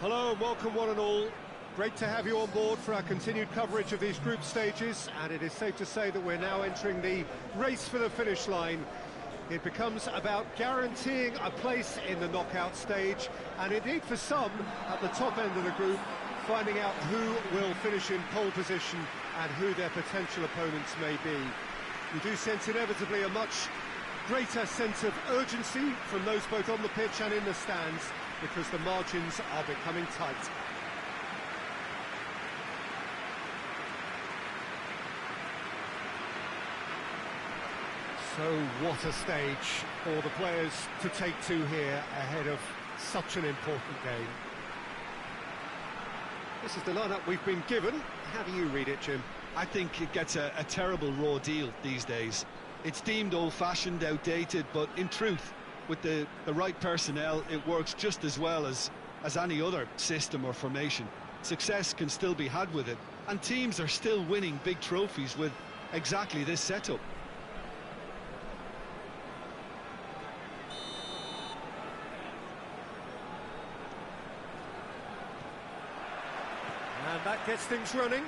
Hello and welcome one and all. Great to have you on board for our continued coverage of these group stages, and it is safe to say that we're now entering the race for the finish line. It becomes about guaranteeing a place in the knockout stage, and indeed for some at the top end of the group, finding out who will finish in pole position and who their potential opponents may be. We do sense inevitably a much greater sense of urgency from those both on the pitch and in the stands, because the margins are becoming tight. So what a stage for the players to take to here ahead of such an important game. This is the lineup we've been given. How do you read it, Jim? I think it gets a terrible raw deal these days. It's deemed old-fashioned, outdated, but in truth, with the right personnel, it works just as well as any other system or formation. Success can still be had with it, and teams are still winning big trophies with exactly this setup. And that gets things running.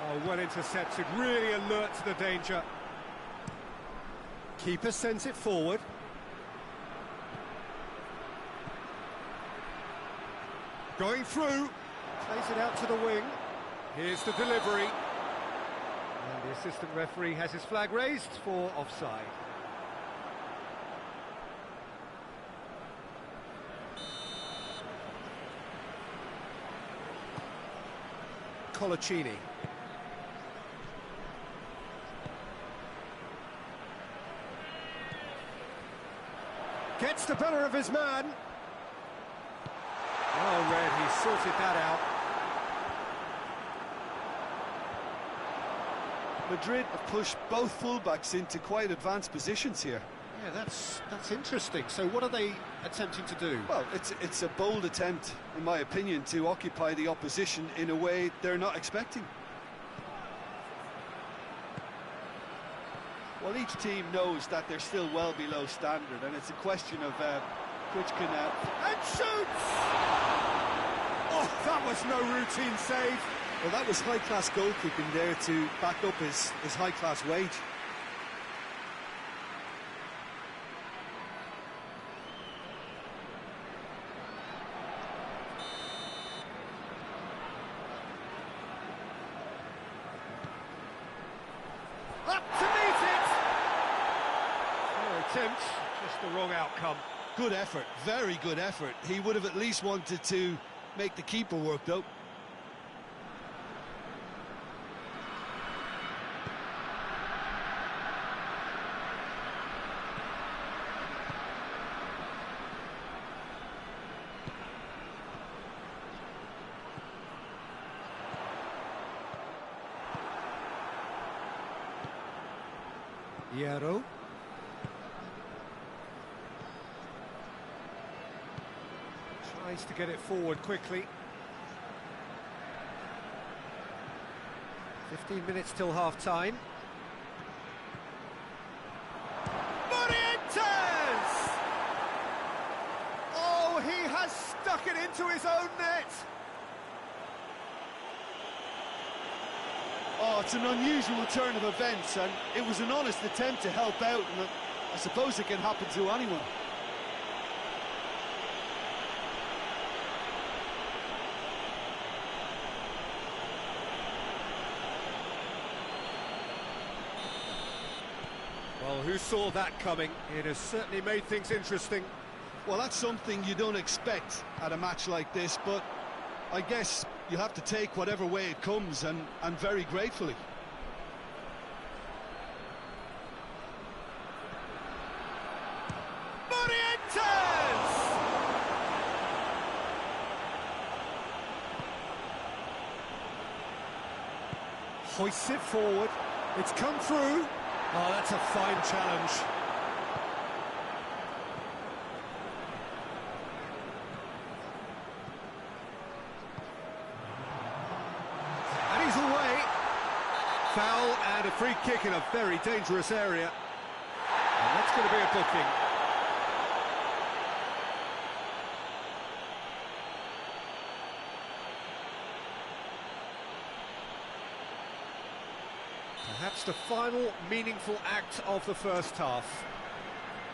Oh, well intercepted, really alert to the danger. Keeper sends it forward. Going through. Plays it out to the wing. Here's the delivery. And the assistant referee has his flag raised for offside. Colaccini. Gets the better of his man. Oh, Red, he sorted that out. Madrid have pushed both fullbacks into quite advanced positions here. Yeah, that's interesting. So what are they attempting to do? Well, it's a bold attempt, in my opinion, to occupy the opposition in a way they're not expecting. Well, each team knows that they're still well below standard, and it's a question of which can... And shoots! Oh, that was no routine save. Well, that was high-class goalkeeping there to back up his high-class wage. Just the wrong outcome. Good effort, very good effort. He would have at least wanted to make the keeper work, though. Hierro. Tries to get it forward quickly. 15 minutes till half-time. Morientes! Oh, he has stuck it into his own net! Oh, it's an unusual turn of events, and it was an honest attempt to help out, and I suppose it can happen to anyone. Well, who saw that coming? It has certainly made things interesting. Well, that's something you don't expect at a match like this, but I guess you have to take whatever way it comes, and very gratefully. Morientes! Hoists it forward. It's come through. Oh, that's a fine challenge. And he's away. Foul and a free kick in a very dangerous area. And that's going to be a booking. perhaps the final meaningful act of the first half.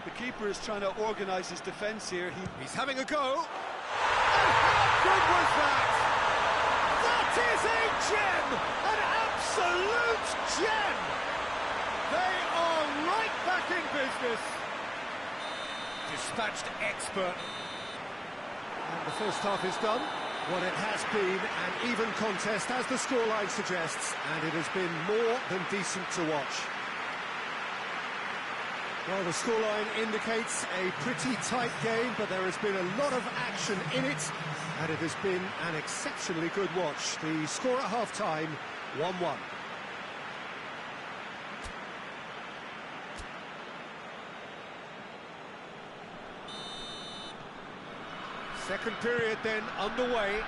The keeper is trying to organise his defence here. He's having a go. And how good was that? That is a gem! An absolute gem! They are right back in business. Dispatched expert. And the first half is done. Well, it has been an even contest, as the scoreline suggests, and it has been more than decent to watch. Well, the scoreline indicates a pretty tight game, but there has been a lot of action in it, and it has been an exceptionally good watch. The score at half-time, 1-1. Second period then underway.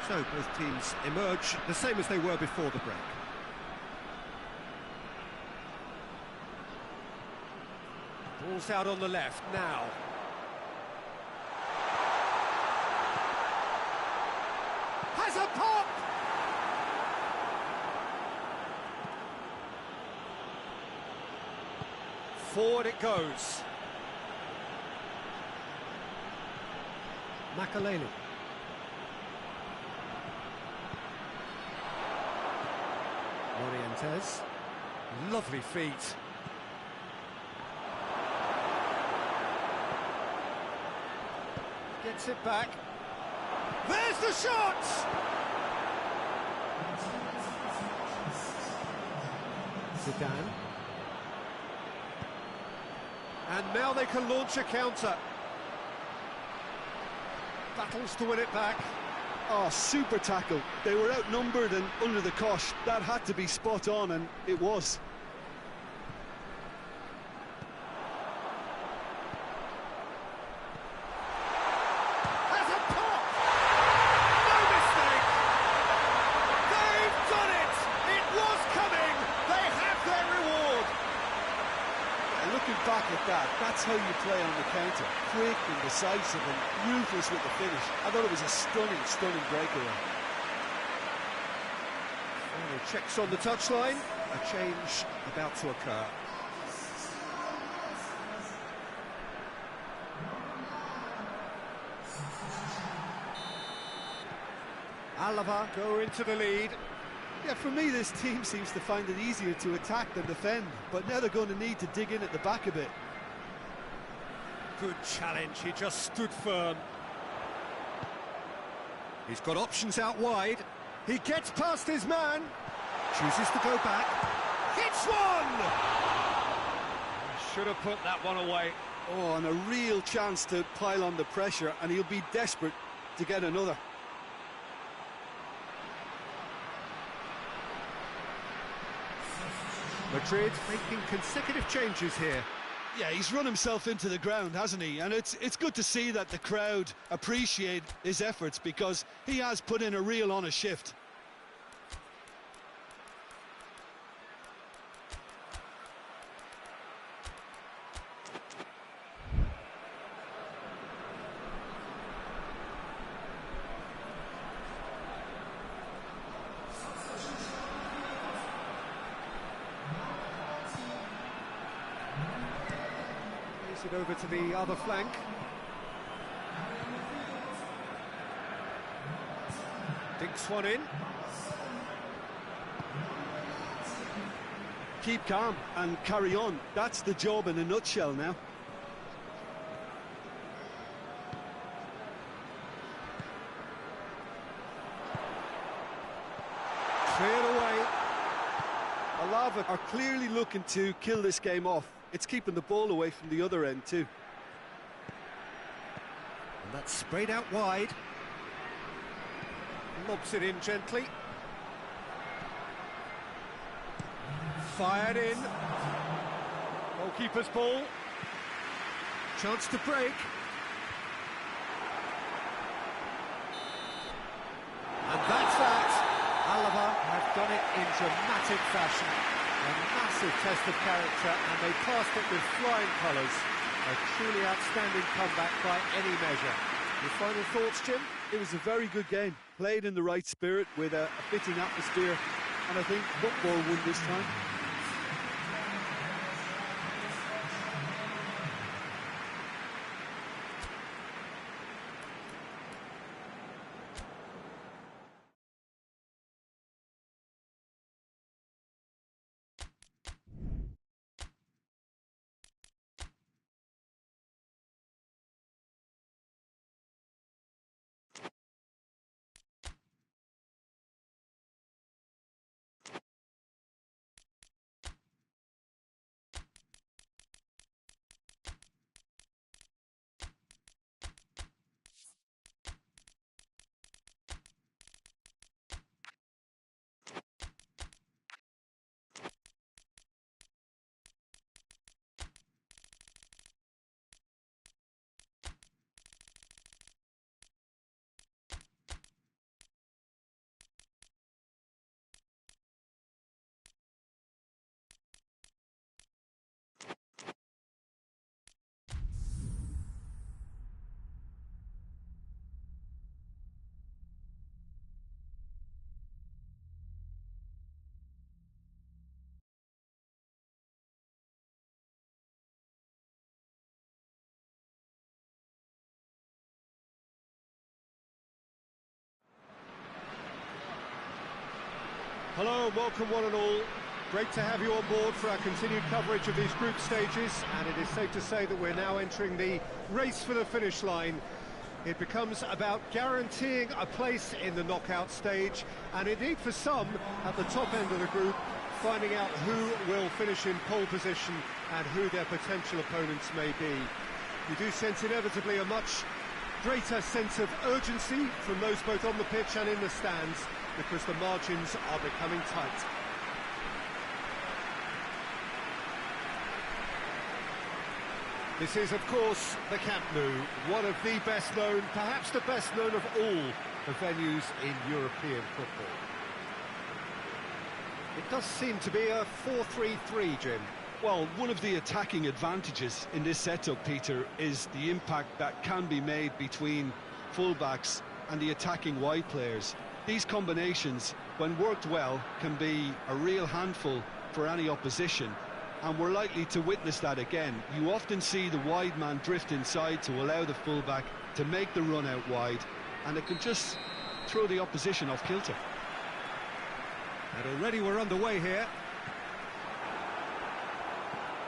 So both teams emerge the same as they were before the break. Ball's out on the left now. Has a pop! Forward it goes. Makaleli. Morientes. Lovely feet. Gets it back. There's the shot! Zidane. And now they can launch a counter. Battles to win it back. Oh, super tackle. They were outnumbered and under the cosh. That had to be spot on, and it was. Has a pop! No mistake! They've done it! It was coming! They have their reward! Looking back at that, that's how you play on the counter. Quick and decisive and ruthless with the finish. I thought it was a stunning, stunning breakaway. Final checks on the touchline. A change about to occur. Alava go into the lead. Yeah, for me, this team seems to find it easier to attack than defend, but now they're going to need to dig in at the back a bit. Good challenge, he just stood firm. He's got options out wide. He gets past his man. Chooses to go back. Hits one! Should have put that one away. Oh, and a real chance to pile on the pressure, and he'll be desperate to get another. Madrid making consecutive changes here. Yeah, he's run himself into the ground, hasn't he? And it's good to see that the crowd appreciate his efforts, because he has put in a real honest shift. It over to the other flank. Dinks one in. Keep calm and carry on. That's the job in a nutshell now. Cleared away. ALAVÉS are clearly looking to kill this game off. It's keeping the ball away from the other end too. And that's sprayed out wide. Lobs it in gently. Fired in. Goalkeeper's ball. Chance to break. And that's that. ALAVÉS have done it in dramatic fashion. A massive test of character, and they passed it with flying colours. A truly outstanding comeback by any measure. Your final thoughts, Jim? It was a very good game, played in the right spirit with a fitting atmosphere. and I think football won this time. Hello and welcome one and all. Great to have you on board for our continued coverage of these group stages, and it is safe to say that we're now entering the race for the finish line. It becomes about guaranteeing a place in the knockout stage, and indeed for some at the top end of the group, finding out who will finish in pole position and who their potential opponents may be. You do sense inevitably a much greater sense of urgency from those both on the pitch and in the stands, because the margins are becoming tight. This is, of course, the Camp Nou, one of the best known, perhaps the best known of all the venues in European football. It does seem to be a 4-3-3, Jim. Well, one of the attacking advantages in this setup, Peter, is the impact that can be made between fullbacks and the attacking wide players. These combinations, when worked well, can be a real handful for any opposition, and we're likely to witness that again. You often see the wide man drift inside to allow the fullback to make the run out wide, and it can just throw the opposition off kilter. And already we're underway here.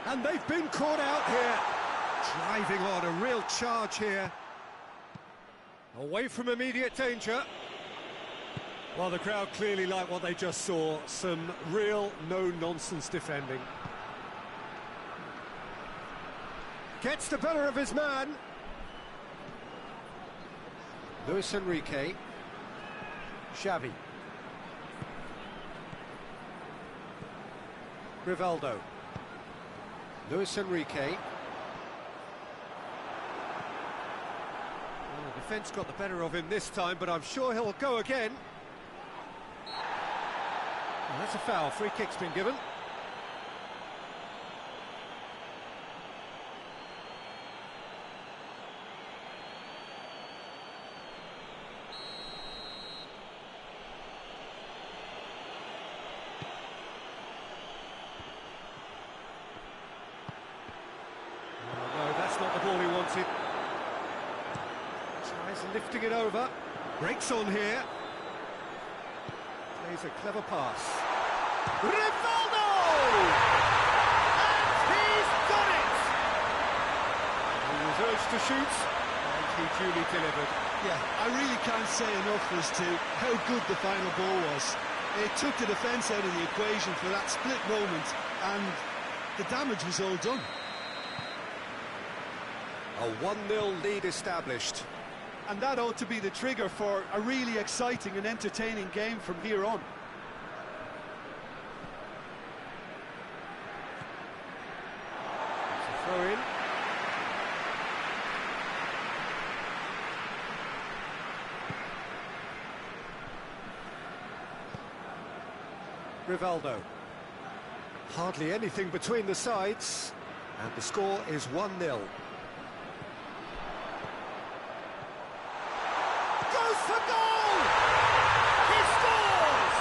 And they've been caught out here. Driving on, a real charge here. Away from immediate danger. Well, the crowd clearly like what they just saw. Some real no-nonsense defending. Gets the better of his man. Luis Enrique. Xavi. Rivaldo. Luis Enrique. Well, the defence got the better of him this time, but I'm sure he'll go again. Well, that's a foul. Free kick's been given. Not the ball he wanted. Tries lifting it over. Breaks on here. Plays a clever pass. Rivaldo! And he's done it! He was urged to shoot, and he duly delivered. Yeah, I really can't say enough as to how good the final ball was. It took the defence out of the equation for that split moment, and the damage was all done. A 1-0 lead established. And that ought to be the trigger for a really exciting and entertaining game from here on. It's a throw-in. Rivaldo. Hardly anything between the sides, and the score is 1-0. For goal! He scores!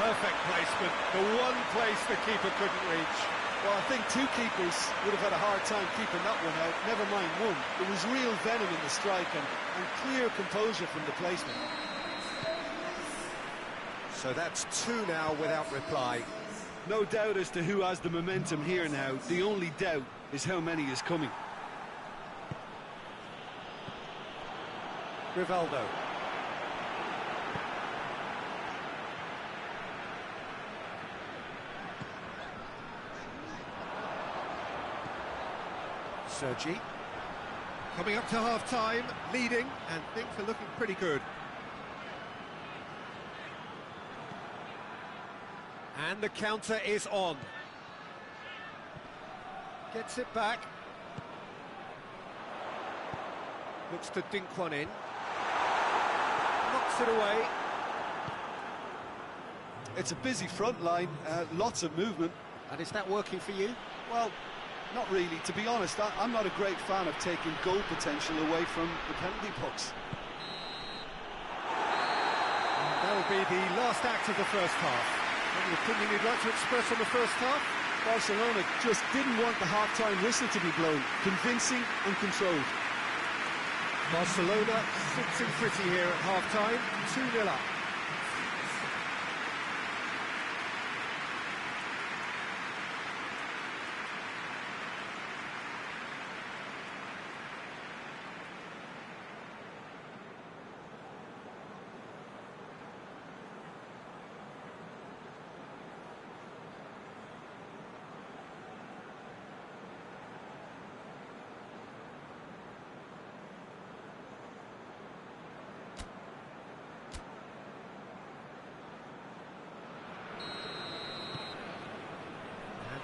Perfect placement, the one place the keeper couldn't reach. Well, I think two keepers would have had a hard time keeping that one out, never mind one. There was real venom in the strike and clear composure from the placement. So that's two now without reply. No doubt as to who has the momentum here now. The only doubt is how many is coming. Rivaldo. Sergi. Coming up to half-time, leading, and things are looking pretty good. And the counter is on. Gets it back. Looks to dink one in. Knocks it away. It's a busy front line, lots of movement. And is that working for you? Well, not really. To be honest, I'm not a great fan of taking goal potential away from the penalty box. That'll be the last act of the first half. Any opinion you'd like to express on the first half? Barcelona just didn't want the half-time whistle to be blown. Convincing and controlled. Barcelona sitting pretty here at half-time, 2-0 up.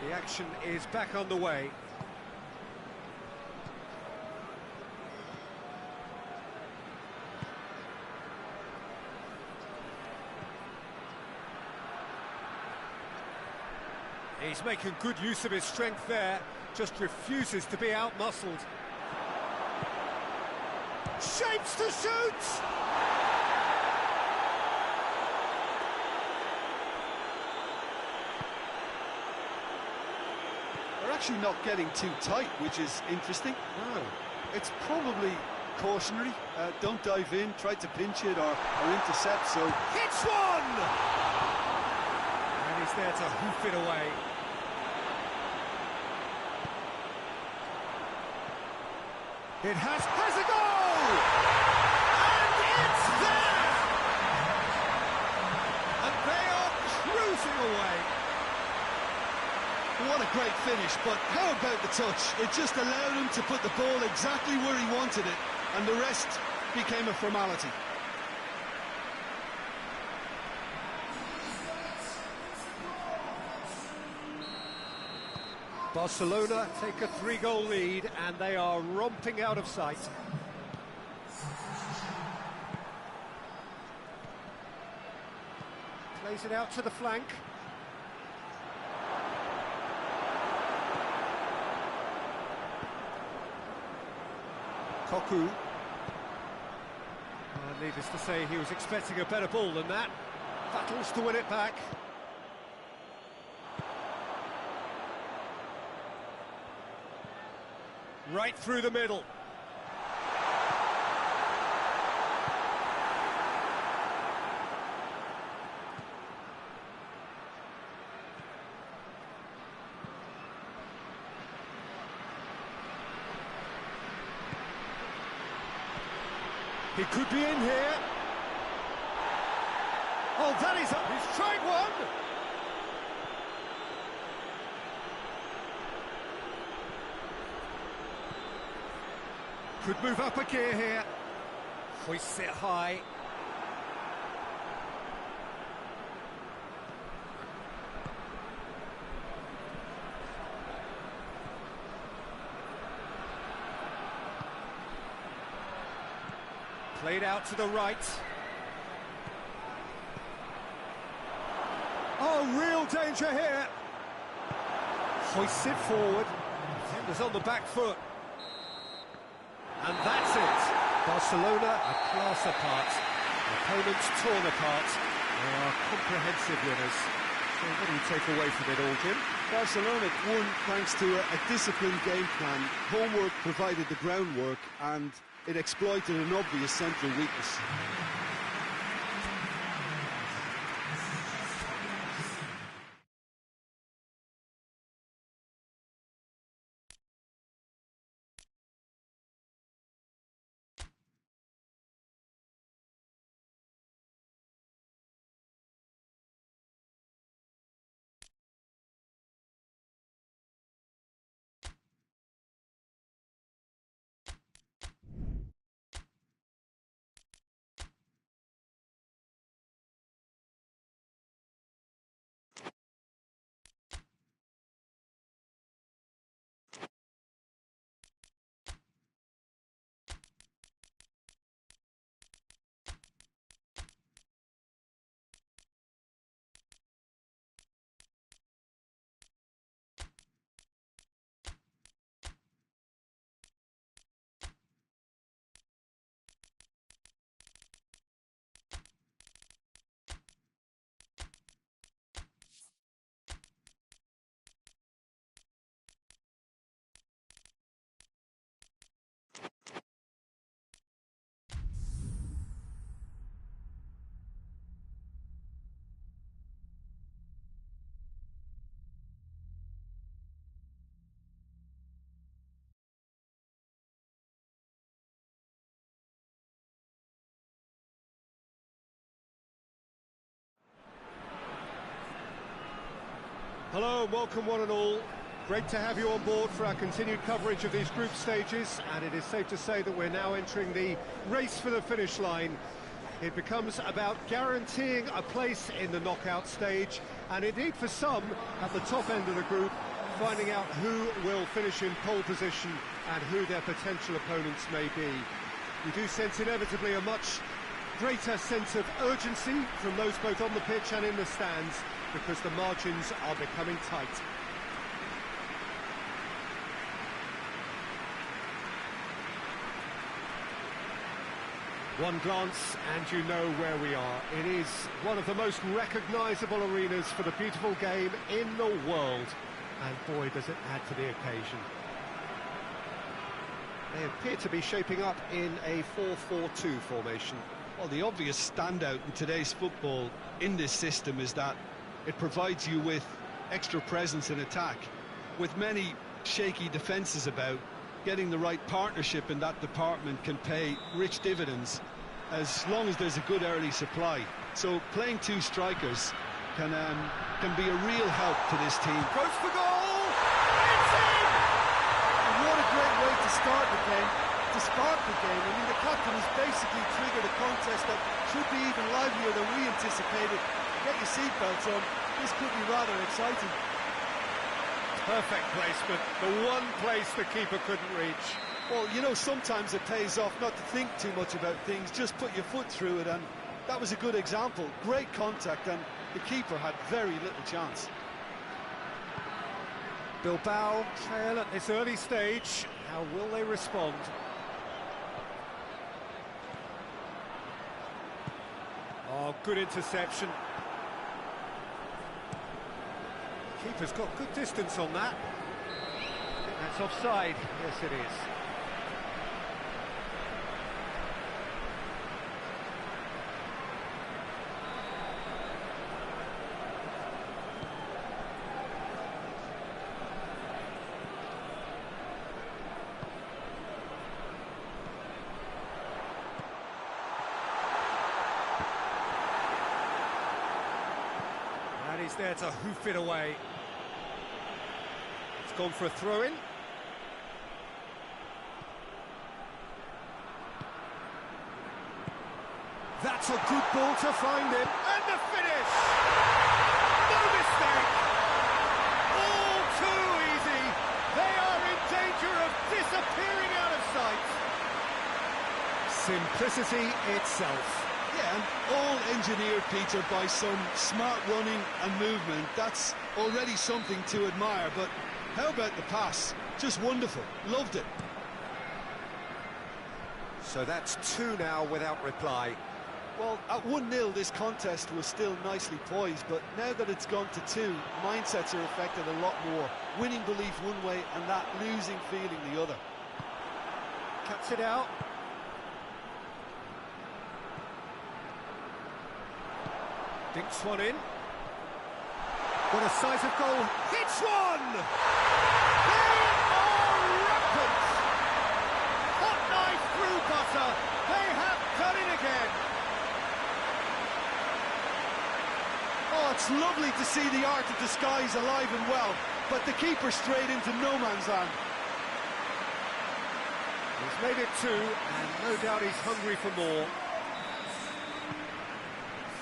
The action is back on the way. He's making good use of his strength there, just refuses to be out-muscled. Shapes to shoot! Actually not getting too tight, which is interesting. No. It's probably cautionary. Don't dive in, try to pinch it or intercept, so... Hits one! And he's there to hoof it away. It has a goal! And it's there! And they are cruising away. What a great finish, but how about the touch? It just allowed him to put the ball exactly where he wanted it, and the rest became a formality. Barcelona take a 3-goal lead, and they are romping out of sight. Plays it out to the flank. Koku. Needless to say, he was expecting a better ball than that. Battles to win it back. Right through the middle. He could be in here. Oh, that is up. He's tried one. Could move up a gear here. Hoists it high. Played out to the right. Oh, real danger here. Hoists it forward. Defenders on the back foot. And that's it. Barcelona a class apart. Opponents torn apart. They are comprehensive winners. So what do you take away from it all, Jim? Barcelona won thanks to a disciplined game plan. Homework provided the groundwork, and it exploited an obvious central weakness. Hello and welcome one and all. Great to have you on board for our continued coverage of these group stages, and it is safe to say that we're now entering the race for the finish line. It becomes about guaranteeing a place in the knockout stage, and indeed for some at the top end of the group, finding out who will finish in pole position and who their potential opponents may be. We do sense inevitably a much greater sense of urgency from those both on the pitch and in the stands, because the margins are becoming tight. One glance and you know where we are. It is one of the most recognisable arenas for the beautiful game in the world, and boy does it add to the occasion. They appear to be shaping up in a 4-4-2 formation. Well, the obvious standout in today's football in this system is that it provides you with extra presence in attack. With many shaky defences about, getting the right partnership in that department can pay rich dividends as long as there's a good early supply. So playing two strikers can be a real help to this team. Goes for goal! It's in! And what a great way to start the game, to spark the game. I mean, the captain has basically triggered a contest that should be even livelier than we anticipated. Get your seatbelts on, this could be rather exciting. Perfect placement, the one place the keeper couldn't reach. Well, you know, sometimes it pays off not to think too much about things, just put your foot through it, and that was a good example. Great contact, and the keeper had very little chance. Bilbao trail at this early stage. How will they respond? Oh, good interception. Keeper's got good distance on that. I think that's offside. Yes, it is. And he's there to hoof it away. It's gone for a throw-in. That's a good ball to find him. And the finish! No mistake! All too easy. They are in danger of disappearing out of sight. Simplicity itself. Yeah, and all engineered, Peter, by some smart running and movement. That's already something to admire, but how about the pass? Just wonderful. Loved it. So that's two now without reply. Well, at 1-0, this contest was still nicely poised, but now that it's gone to 2, mindsets are affected a lot more. Winning belief one way and that losing feeling the other. Cuts it out. Dinks one in. What a size of goal. Hits one! They are rampant! Hot knife through butter. They have done it again. Oh, it's lovely to see the art of disguise alive and well, but the keeper straight into no man's land. He's made it 2, and no doubt he's hungry for more.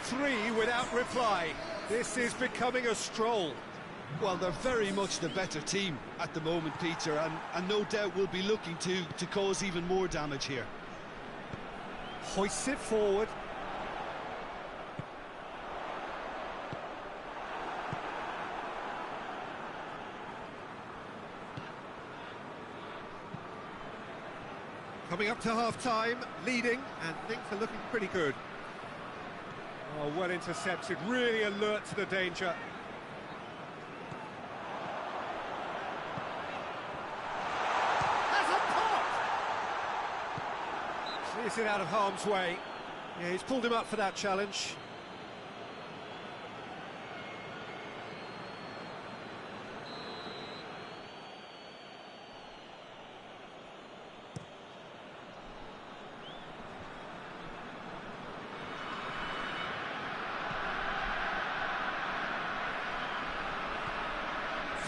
3 without reply. This is becoming a stroll. Well, they're very much the better team at the moment, Peter, and no doubt will be looking to cause even more damage here. Hoists it forward. Coming up to half-time, leading, and things are looking pretty good. Oh, well intercepted, really alert to the danger. Has a pop! Clears it out of harm's way. Yeah, he's pulled him up for that challenge.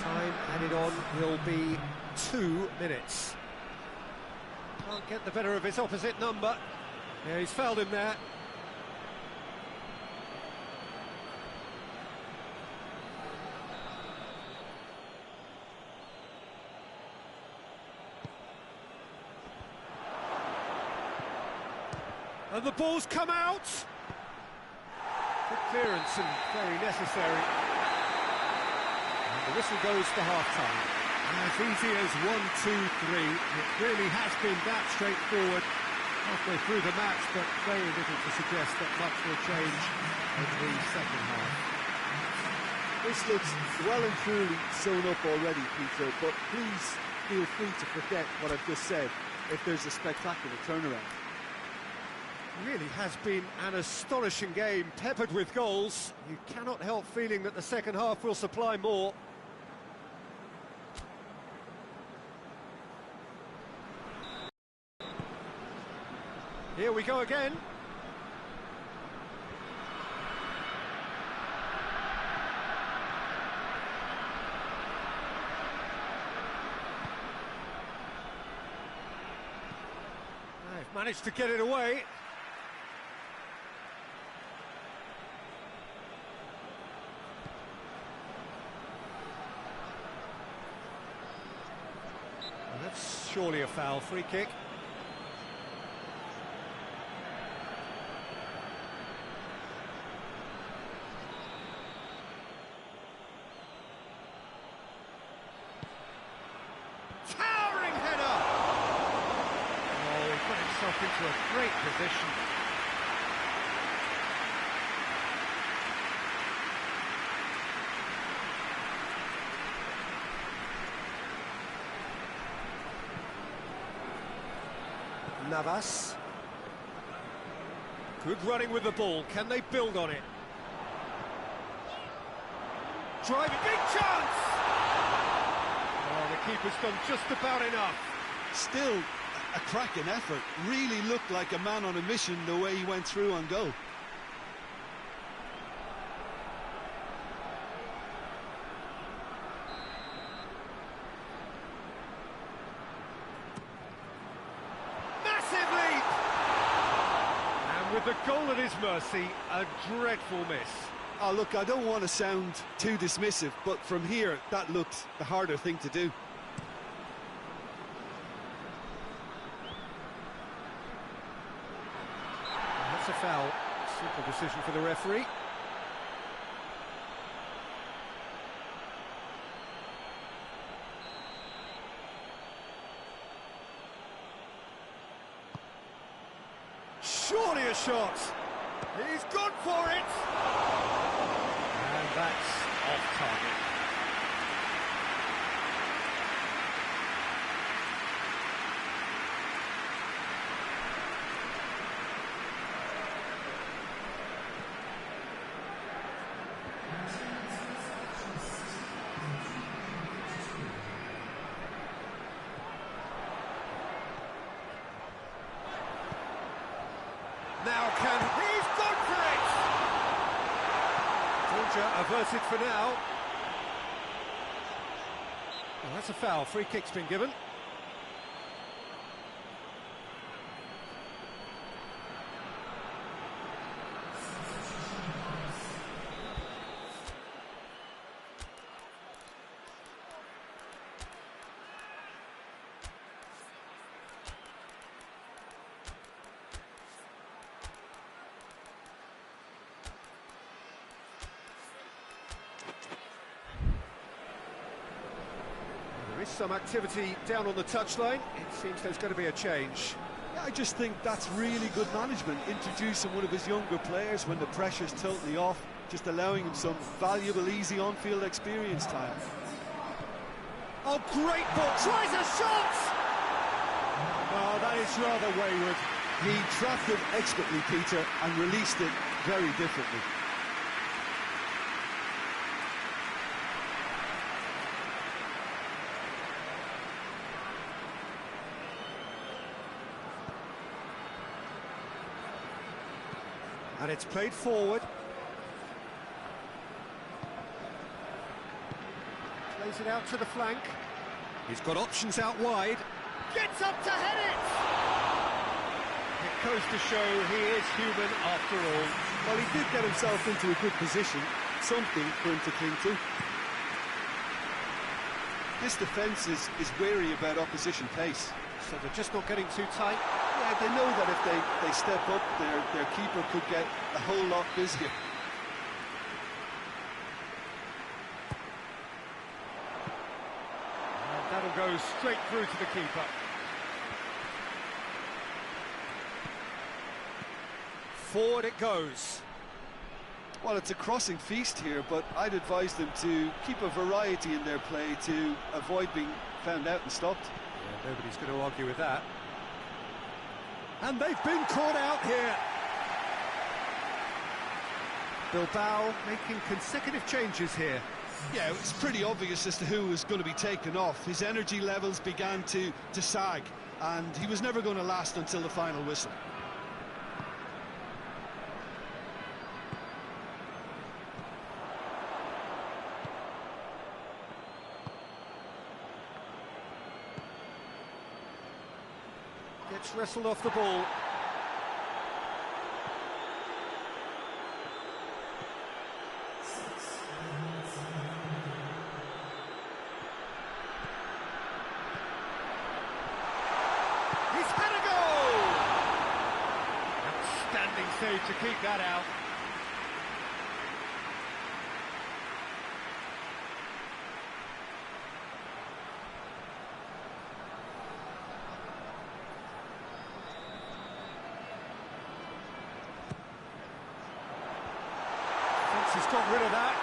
Time added on will be 2 minutes. Can't get the better of his opposite number. Yeah, he's fouled him there. And the ball's come out. Good clearance and very necessary. The whistle goes for half-time. As easy as 1, 2, 3. It really has been that straightforward halfway through the match, but very little to suggest that much will change in the second half. This looks well and truly sewn up already, Peter, but please feel free to forget what I've just said if there's a spectacular turnaround. Really has been an astonishing game, peppered with goals. You cannot help feeling that the second half will supply more. Here we go again. They've managed to get it away. Well, that's surely a foul. Free kick. Towering header! Oh, he put himself into a great position. Navas. Good running with the ball. Can they build on it? Driving, big chance! Oh, the keeper's done just about enough. Still a cracking effort. Really looked like a man on a mission the way he went through on goal. Massive leap! And with the goal at his mercy, a dreadful miss. Oh, look, I don't want to sound too dismissive, but from here, that looked the harder thing to do. That's a foul. Simple decision for the referee. Surely a shot. He's gone for it! And that's off target. Now he's gone for it! Danger averted for now. Oh, that's a foul. Free kick's been given. There is some activity down on the touchline. It seems there's going to be a change. Yeah, I just think that's really good management, introducing one of his younger players when the pressure's totally off, just allowing him some valuable, easy on-field experience time. Oh, great ball! Tries a shot! Oh, that is rather wayward. He trapped it expertly, Peter, and released it very differently. And it's played forward. Plays it out to the flank. He's got options out wide. Gets up to head it! It goes to show he is human after all. Well, he did get himself into a good position, something for him to cling to. This defence is wary about opposition pace. So they're just not getting too tight. Yeah, they know that if they step up, their keeper could get a whole lot busier. And that'll go straight through to the keeper. Forward it goes. Well, it's a crossing feast here, but I'd advise them to keep a variety in their play to avoid being found out and stopped. Yeah, nobody's going to argue with that. And they've been caught out here. Bilbao making consecutive changes here. Yeah, it was pretty obvious as to who was going to be taken off. His energy levels began to sag, and he was never going to last until the final whistle. Gets wrestled off the ball. He's had a goal! Outstanding save to keep that out. He's got rid of that.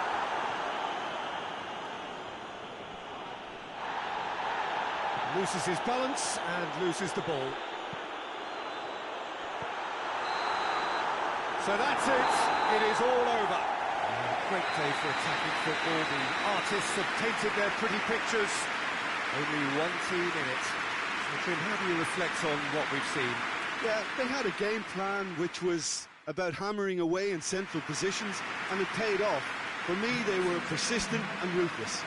Loses his balance and loses the ball. So that's it. It is all over. Great day for attacking football. The artists have painted their pretty pictures. Only one team in it. So, Tim, how do you reflect on what we've seen? Yeah, they had a game plan which was about hammering away in central positions, and it paid off. For me, they were persistent and ruthless.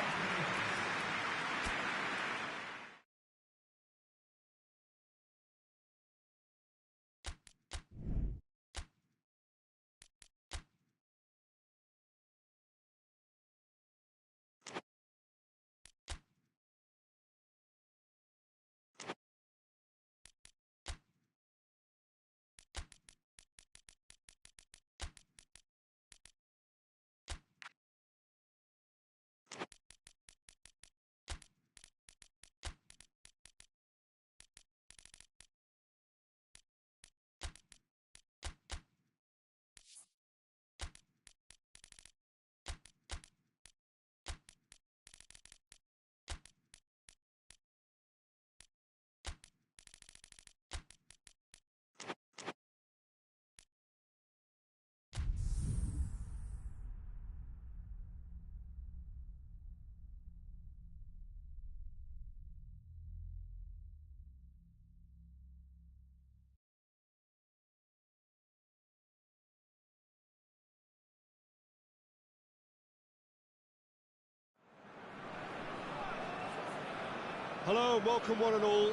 Hello and welcome one and all.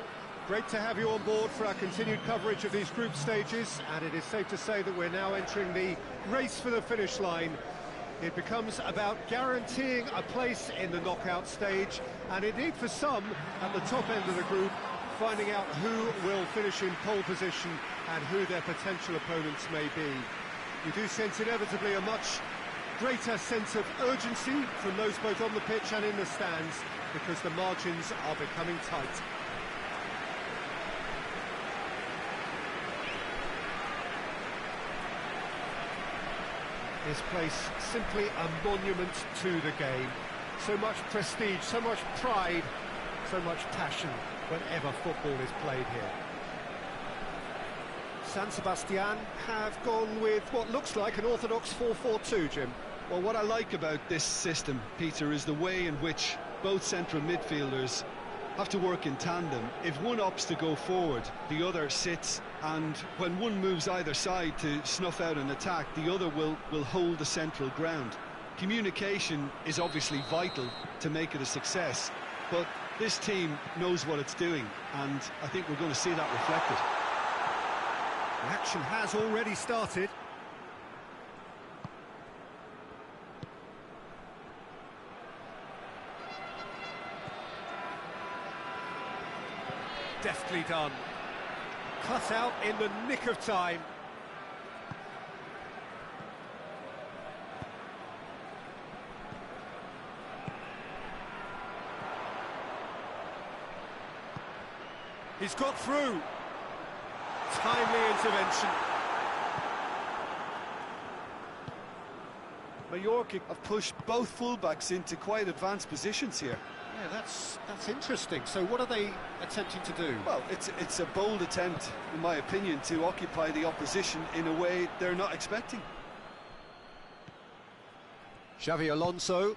Great to have you on board for our continued coverage of these group stages, and it is safe to say that we're now entering the race for the finish line. It becomes about guaranteeing a place in the knockout stage, and indeed for some, at the top end of the group, finding out who will finish in pole position and who their potential opponents may be. You do sense inevitably a much greater sense of urgency from those both on the pitch and in the stands, because the margins are becoming tight. This place simply a monument to the game. So much prestige, so much pride, so much passion whenever football is played here. San Sebastian have gone with what looks like an orthodox 4-4-2, Jim. Well, what I like about this system, Peter, is the way in which both central midfielders have to work in tandem. If one opts to go forward, the other sits, and when one moves either side to snuff out an attack, the other will hold the central ground. Communication is obviously vital to make it a success, but this team knows what it's doing, and I think we're going to see that reflected. The action has already started. Deftly done. Cut out in the nick of time. He's got through. Timely intervention. Mallorca have pushed both fullbacks into quite advanced positions here. Yeah, that's interesting. So what are they attempting to do? Well, it's a bold attempt, in my opinion, to occupy the opposition in a way they're not expecting. Xavi Alonso.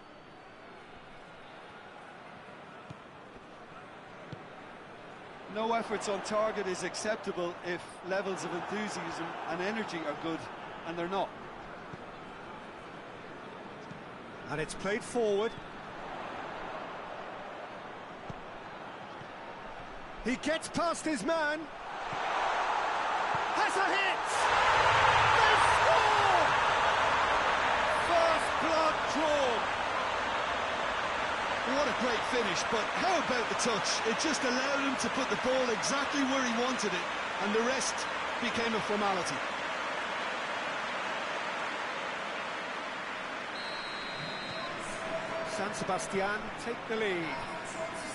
No efforts on target is acceptable if levels of enthusiasm and energy are good, and they're not. And it's played forward. He gets past his man. Has a hit! They score! First blood drawn. What a great finish, but how about the touch? It just allowed him to put the ball exactly where he wanted it, and the rest became a formality. San Sebastian take the lead.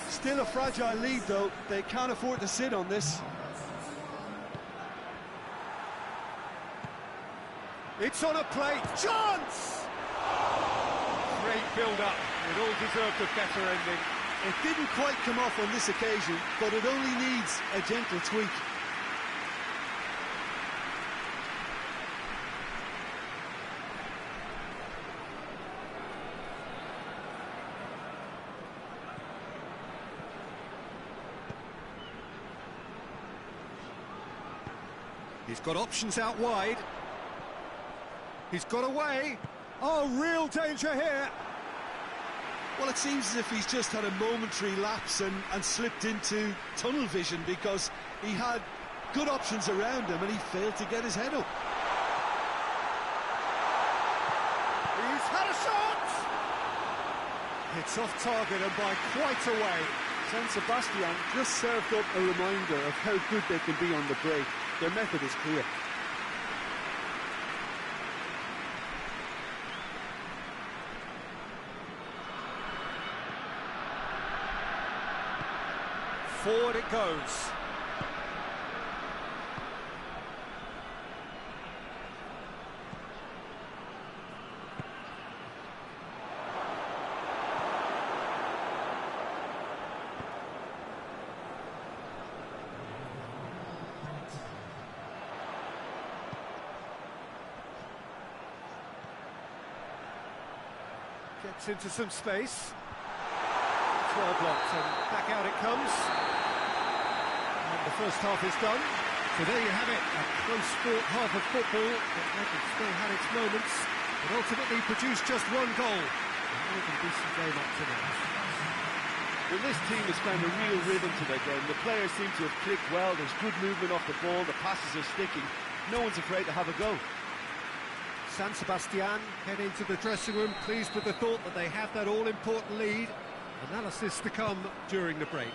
Still a fragile lead, though. They can't afford to sit on this. It's on a plate. Chance! Great build-up. It all deserved a better ending. It didn't quite come off on this occasion, but it only needs a gentle tweak. He's got options out wide. He's got away. Oh, real danger here. Well, it seems as if he's just had a momentary lapse and slipped into tunnel vision, because he had good options around him and he failed to get his head up. He's had a shot! It's off target and by quite a way. San Sebastian just served up a reminder of how good they can be on the break. Their method is clear. Forward it goes. Gets into some space. It's well blocked, and back out it comes. And the first half is done. So there you have it, a close-fought half of football that still had its moments, but ultimately produced just one goal. And more than decent game up to now. Well, this team has found a real rhythm to their game. The players seem to have clicked well. There's good movement off the ball. The passes are sticking. No one's afraid to have a go. San Sebastian head into the dressing room, pleased with the thought that they have that all-important lead. Analysis to come during the break.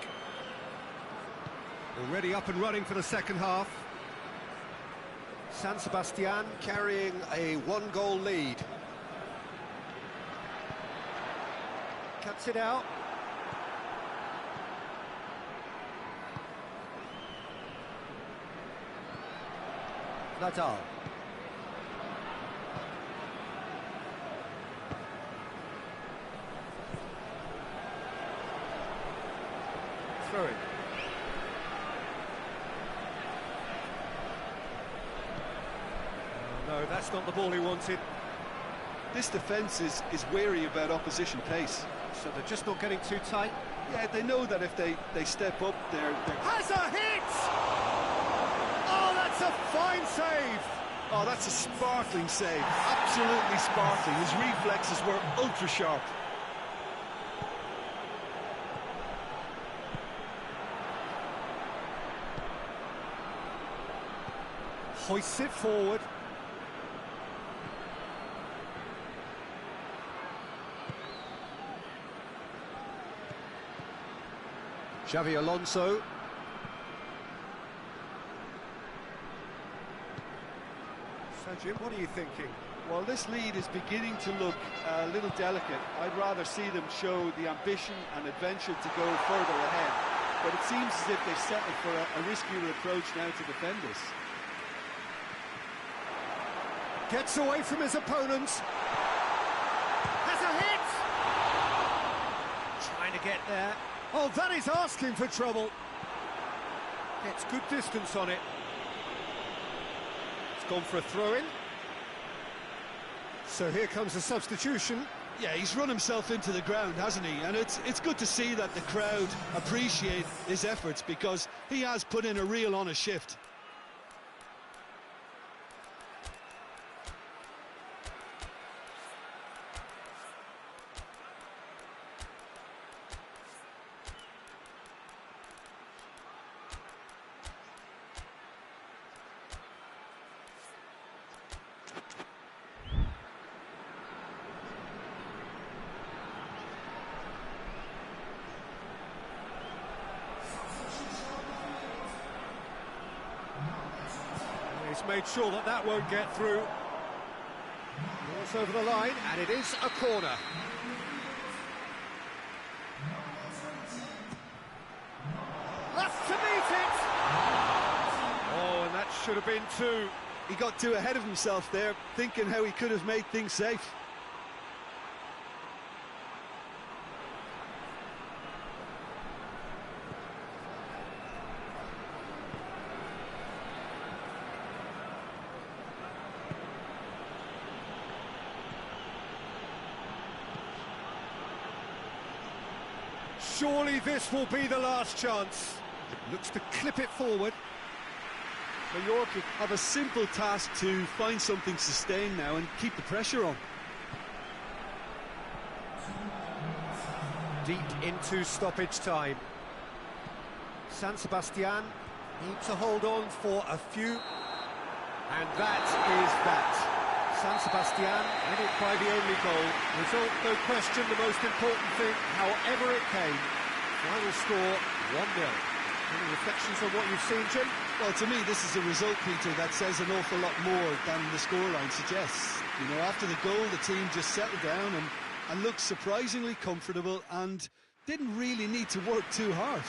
Already up and running for the second half. San Sebastian carrying a one-goal lead. Cuts it out. Nadal. Throw it. Oh, no, that's not the ball he wanted. This defence is wary about opposition pace. So they're just not getting too tight. Yeah, they know that if they step up, they're... Has a hit! Oh, that's a fine save! Oh, that's a sparkling save. Absolutely sparkling. His reflexes were ultra-sharp. Hoists it forward. Xavi Alonso. So, Jim, what are you thinking? Well, this lead is beginning to look a little delicate. I'd rather see them show the ambition and adventure to go further ahead. But it seems as if they've settled for a riskier approach now to defend this. Gets away from his opponents. Has a hit! Trying to get there. Oh, that is asking for trouble. Gets good distance on it. It's gone for a throw-in. So here comes a substitution. Yeah, he's run himself into the ground, hasn't he? And it's good to see that the crowd appreciate his efforts, because he has put in a real honest shift. He's made sure that that won't get through. It's over the line, and it is a corner. Left to meet it! Oh, and that should have been two. He got too ahead of himself there, thinking how he could have made things safe. Surely this will be the last chance. Looks to clip it forward. Mallorca have a simple task to find something sustained now and keep the pressure on. Deep into stoppage time. San Sebastian need to hold on for a few. And that is that. San Sebastian in it by the only goal. Result, no question, the most important thing, however it came. Final score, 1-0. Any reflections on what you've seen, Jim? Well, to me, this is a result, Peter, that says an awful lot more than the scoreline suggests. You know, after the goal, the team just settled down and looked surprisingly comfortable and didn't really need to work too hard.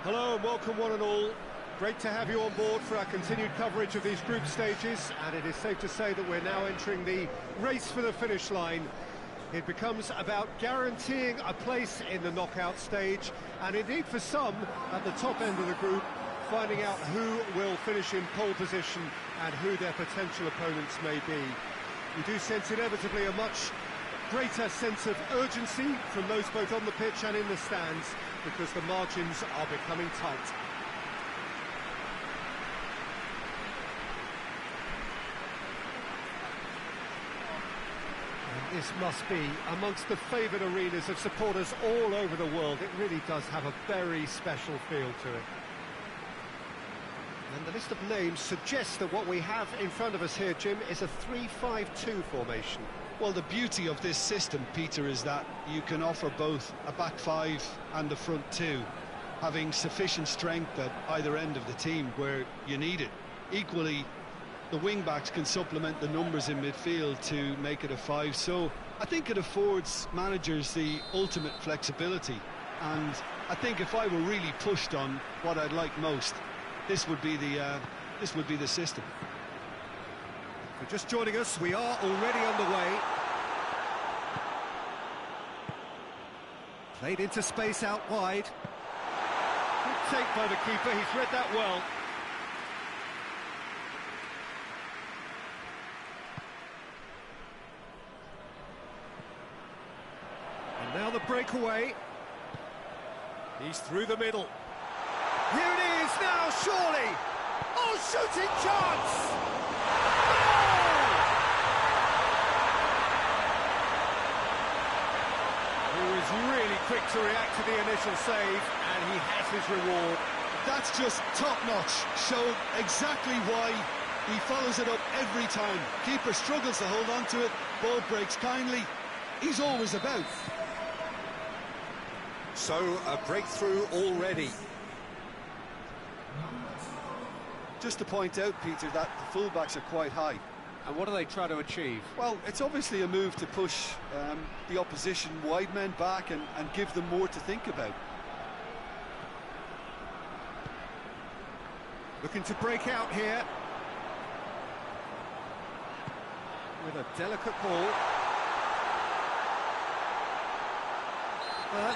Hello and welcome one and all. Great to have you on board for our continued coverage of these group stages, and it is safe to say that we're now entering the race for the finish line. It becomes about guaranteeing a place in the knockout stage, and indeed for some, at the top end of the group, finding out who will finish in pole position and who their potential opponents may be. We do sense inevitably a much greater sense of urgency from those both on the pitch and in the stands, because the margins are becoming tight. And this must be amongst the favoured arenas of supporters all over the world. It really does have a very special feel to it. And the list of names suggests that what we have in front of us here, Jim, is a 3-5-2 formation. Well, the beauty of this system, Peter, is that you can offer both a back five and a front two, having sufficient strength at either end of the team where you need it. Equally, the wing-backs can supplement the numbers in midfield to make it a five, so I think it affords managers the ultimate flexibility. And I think if I were really pushed on what I'd like most, this would be the system. For just joining us, we are already underway. Played into space out wide. Good take by the keeper, he's read that well. And now the breakaway. He's through the middle. Here it is now, surely! Oh, shooting chance! He was really quick to react to the initial save, and he has his reward. That's just top-notch. Showed exactly why he follows it up every time. Keeper struggles to hold on to it, ball breaks kindly. He's always about. So, a breakthrough already. Just to point out, Peter, that the fullbacks are quite high. And what do they try to achieve? Well, it's obviously a move to push the opposition wide men back and give them more to think about. Looking to break out here. With a delicate ball.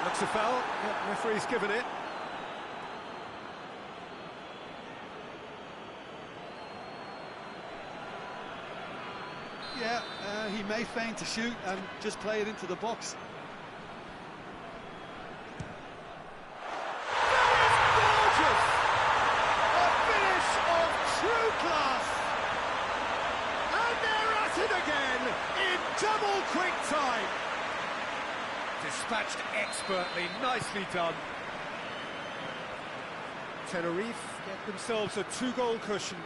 Looks a foul. Yep, referee's given it. Yeah, he may feign to shoot and just play it into the box. That is gorgeous! A finish of true class! And they're at it again in double quick time. Dispatched expertly, nicely done. Tenerife get themselves a 2-goal cushion.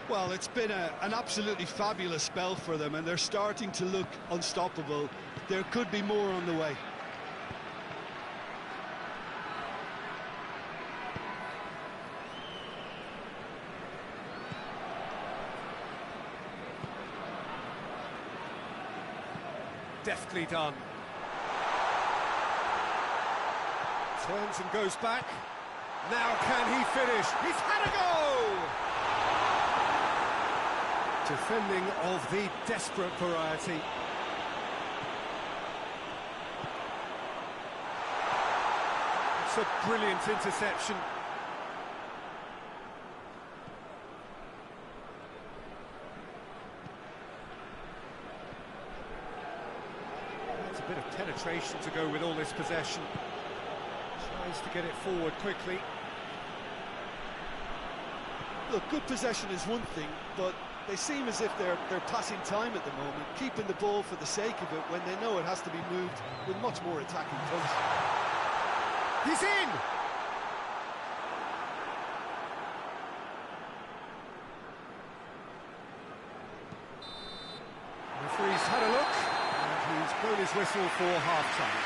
Well, it's been an absolutely fabulous spell for them, and they're starting to look unstoppable. There could be more on the way. Deftly done. Turns and goes back. Now can he finish? He's had a go! Defending of the desperate variety. It's a brilliant interception. That's a bit of penetration to go with all this possession. Tries to get it forward quickly. Look, good possession is one thing, but they seem as if they're passing time at the moment, keeping the ball for the sake of it when they know it has to be moved with much more attacking touch. He's in! Referee's had a look, and he's blown his whistle for half-time.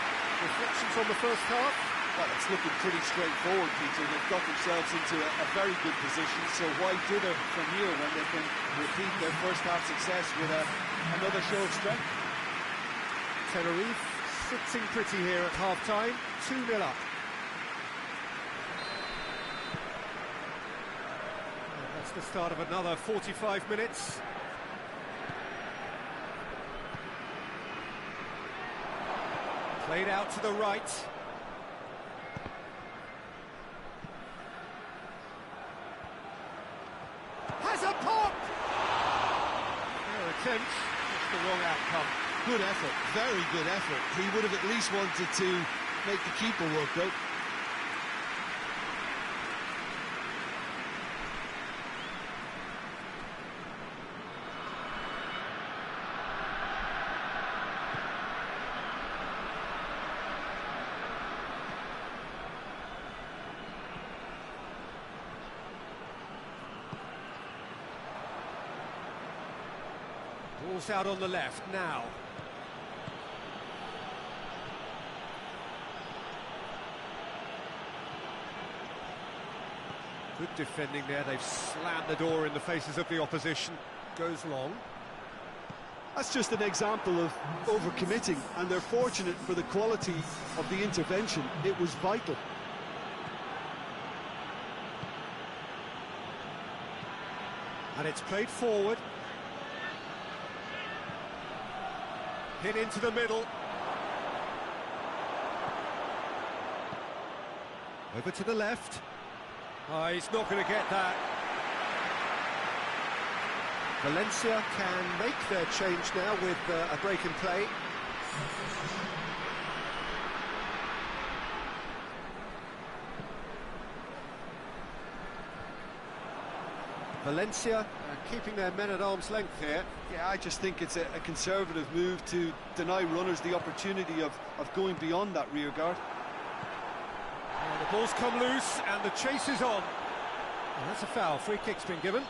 Reflections on the first half? Well, it's looking pretty straightforward, Peter. They've got themselves into a very good position, so why dither from here when they can repeat their first half success with another show of strength? Tenerife sitting pretty here at half-time, 2-0 up. It's the start of another 45 minutes. Played out to the right. Has a pop! Their attempt, it's the wrong outcome. Good effort, very good effort. He would have at least wanted to make the keeper work, though. Ball's out on the left now. Good defending there. They've slammed the door in the faces of the opposition. Goes long. That's just an example of overcommitting, and they're fortunate for the quality of the intervention. It was vital. And it's played forward. Hit into the middle. Over to the left. Oh, he's not going to get that. Valencia can make their change now with a break in play. Valencia keeping their men at arm's length here. Yeah, I just think it's a conservative move to deny runners the opportunity of going beyond that rear guard. And the ball's come loose and the chase is on. And that's a foul. Free kick's been given.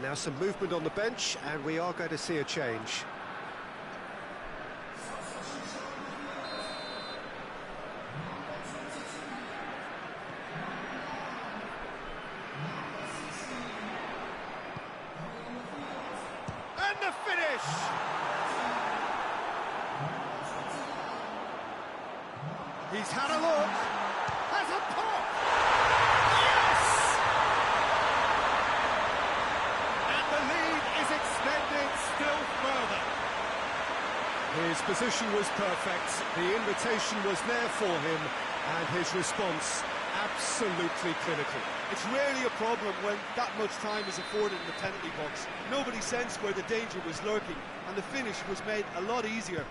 Now some movement on the bench, and we are going to see a change. And the finish! He's had a look, has a pop! Still further. His position was perfect, the invitation was there for him, and his response absolutely clinical. It's rarely a problem when that much time is afforded in the penalty box. Nobody sensed where the danger was lurking, and the finish was made a lot easier.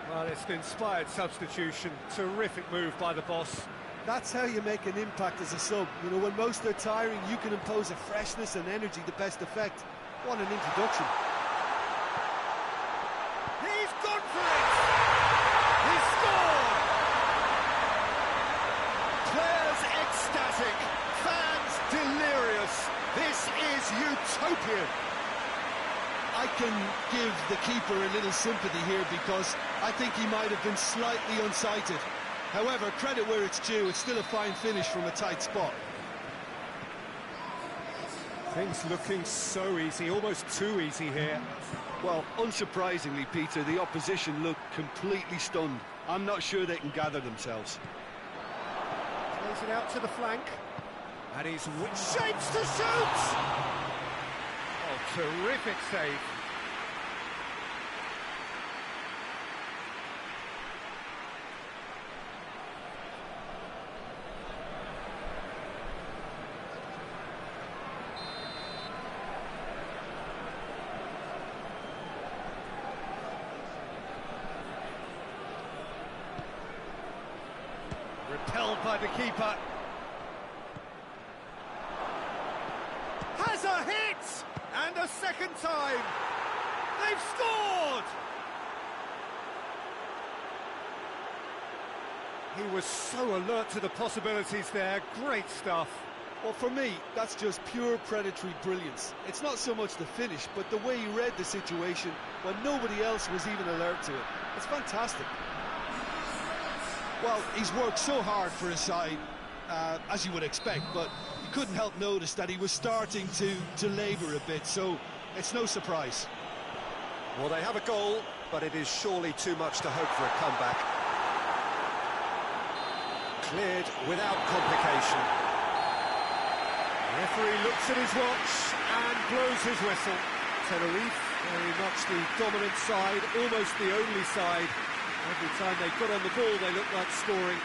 Well, it's an inspired substitution, terrific move by the boss. That's how you make an impact as a sub. You know, when most are tiring, you can impose a freshness and energy to best effect. What an introduction. He's gone for it! He scored! Players ecstatic, fans delirious. This is utopian. I can give the keeper a little sympathy here because I think he might have been slightly unsighted. However, credit where it's due, it's still a fine finish from a tight spot. Things looking so easy, almost too easy here. Well, unsurprisingly, Peter, the opposition look completely stunned. I'm not sure they can gather themselves. Plays it out to the flank. And he's shapes to shoot! Oh, terrific save. Repelled by the keeper. Has a hit! And a second time! They've scored! He was so alert to the possibilities there. Great stuff. Well, for me, that's just pure predatory brilliance. It's not so much the finish, but the way he read the situation when nobody else was even alert to it. It's fantastic. Well, he's worked so hard for his side, as you would expect, but you couldn't help notice that he was starting to labour a bit, so it's no surprise. Well, they have a goal, but it is surely too much to hope for a comeback. Cleared without complication. The referee looks at his watch and blows his whistle. Tenerife, very much the dominant side, almost the only side. Every time they got on the ball, they look like scoring.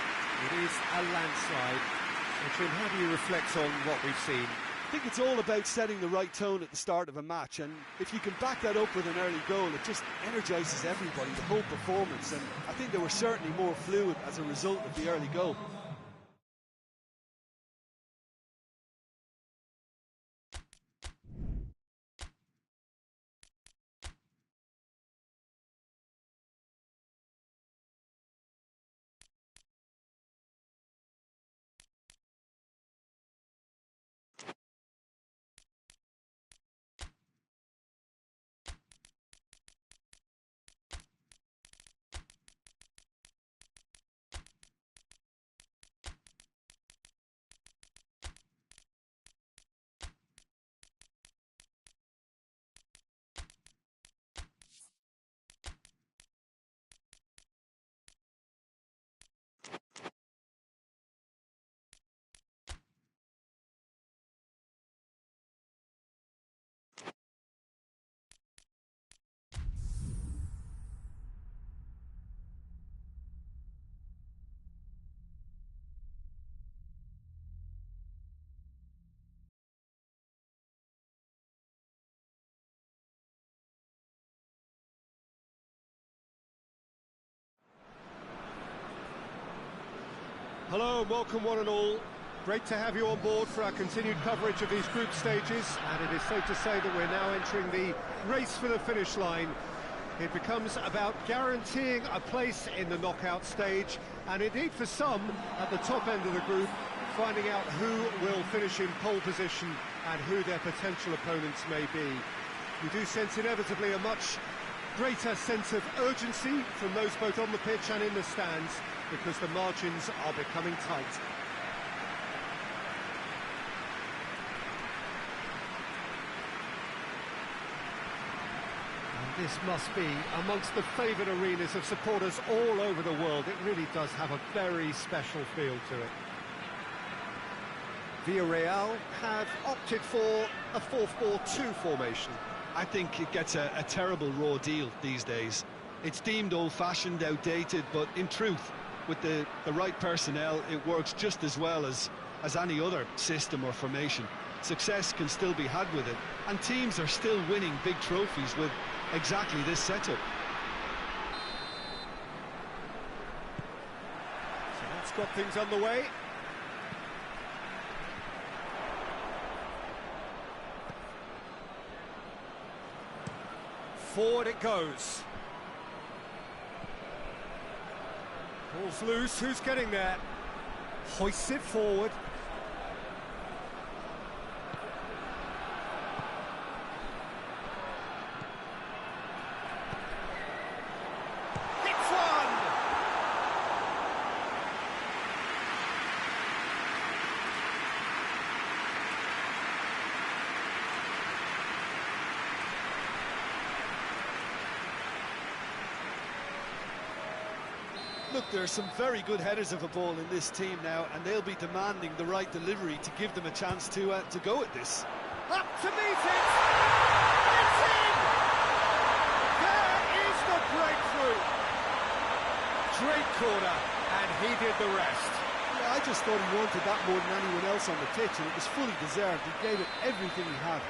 It is a landslide. So, Tim, how do you reflect on what we've seen? I think it's all about setting the right tone at the start of a match, and if you can back that up with an early goal, it just energises everybody, the whole performance, and I think they were certainly more fluid as a result of the early goal. Hello and welcome one and all. Great to have you on board for our continued coverage of these group stages, and it is safe to say that we're now entering the race for the finish line. It becomes about guaranteeing a place in the knockout stage, and indeed for some at the top end of the group, finding out who will finish in pole position and who their potential opponents may be. We do sense inevitably a much greater sense of urgency from those both on the pitch and in the stands, because the margins are becoming tight. And this must be amongst the favoured arenas of supporters all over the world. It really does have a very special feel to it. Villarreal have opted for a 4-4-2 formation. I think it gets a terrible raw deal these days. It's deemed old-fashioned, outdated, but in truth, with the right personnel, it works just as well as any other system or formation. Success can still be had with it, and teams are still winning big trophies with exactly this setup. So that's got things underway. Forward it goes. Ball's loose, who's getting there? Hoists it forward. It's one! Look, there are some very good headers of a ball in this team now, and they'll be demanding the right delivery to give them a chance to go at this. Up to meet it! It's in! There is the breakthrough! Great corner, and he did the rest. Yeah, I just thought he wanted that more than anyone else on the pitch, and it was fully deserved. He gave it everything he had.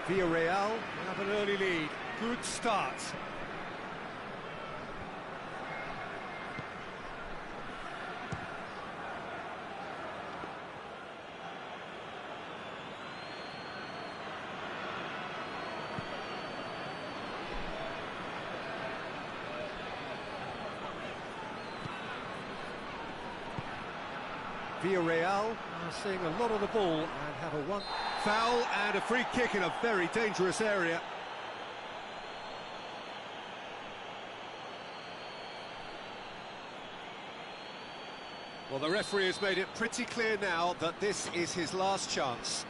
Villarreal have an early lead. Good start. Villarreal are seeing a lot of the ball and have a one. Foul and a free kick in a very dangerous area. Well, the referee has made it pretty clear now that this is his last chance.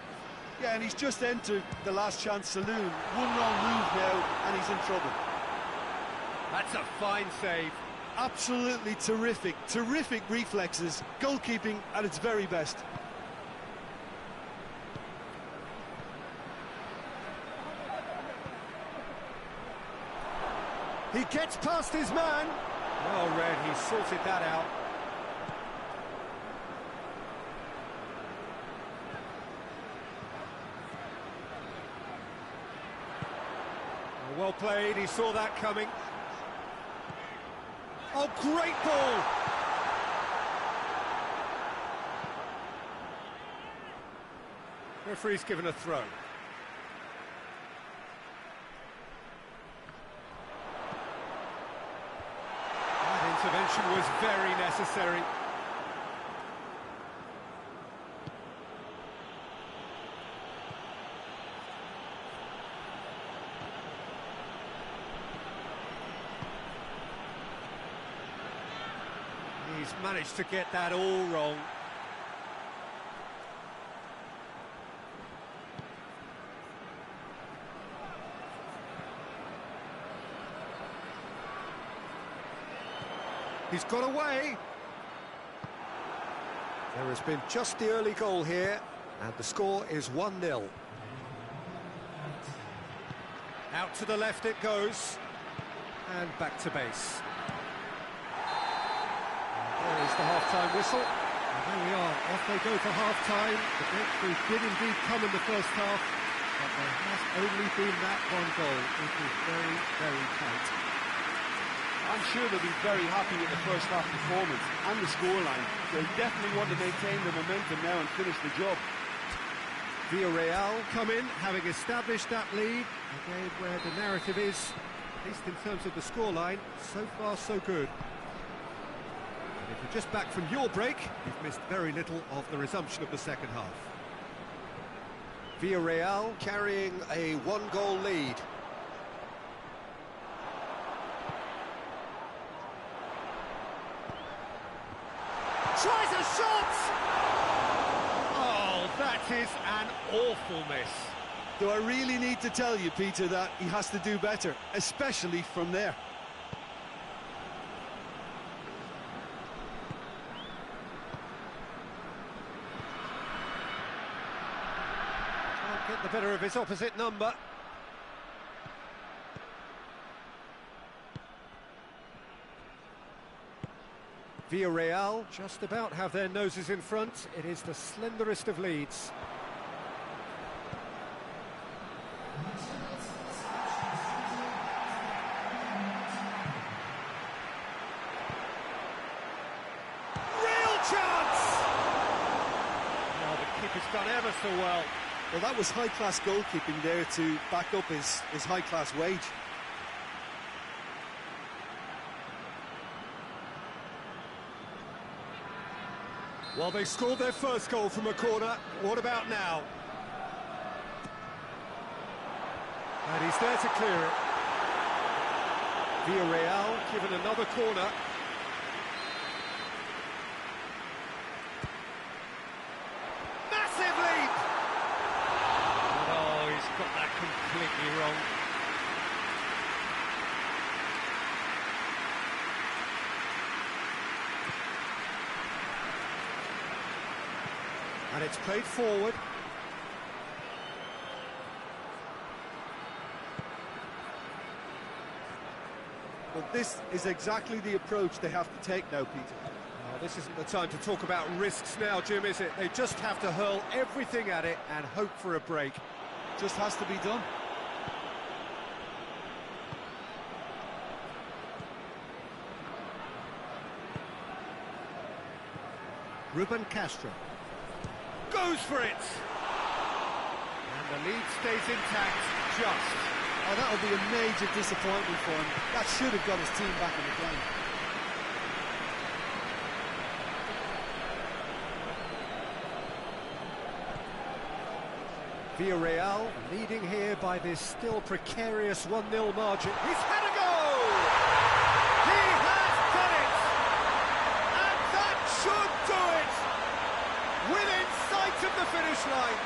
Yeah, and he's just entered the last chance saloon. One wrong move now, and he's in trouble. That's a fine save. Absolutely terrific, terrific reflexes. Goalkeeping at its very best. He gets past his man. Well read, he sorted that out. Well played, he saw that coming. Oh, great ball! Referee's given a throw. That intervention was very necessary. He's managed to get that all wrong. He's got away. There has been just the early goal here, and the score is 1-0. Out to the left it goes, and back to base. There is the half-time whistle. And there we are, off they go for half-time. The breakthrough did indeed come in the first half, but there has only been that one goal. It is very, very tight. I'm sure they'll be very happy with the first half performance and the scoreline. They'll definitely want to maintain the momentum now and finish the job. Villarreal come in, having established that lead. Again, where the narrative is, at least in terms of the scoreline, so far so good. If you're just back from your break, you've missed very little of the resumption of the second half. Villarreal carrying a one-goal lead. Tries a shot! Oh, that is an awful miss. Do I really need to tell you, Peter, that he has to do better, especially from there? Get the better of his opposite number. Villarreal just about have their noses in front. It is the slenderest of leads. Real chance! Oh, the keeper's done ever so well. Well, that was high-class goalkeeping there to back up his high-class wage. Well, they scored their first goal from a corner. What about now? And he's there to clear it. Villarreal given another corner. Massive leap! Oh, he's got that completely wrong. And it's played forward. Well, this is exactly the approach they have to take now, Peter. Oh, this isn't the time to talk about risks now, Jim, is it? They just have to hurl everything at it and hope for a break. Just has to be done. Ruben Castro goes for it, and the lead stays intact. Just. Oh, that'll be a major disappointment for him. That should have got his team back in the game. Villarreal leading here by this still precarious 1-0 margin. He's had a go! He has done it! And that should do it! Within sight of the finish line.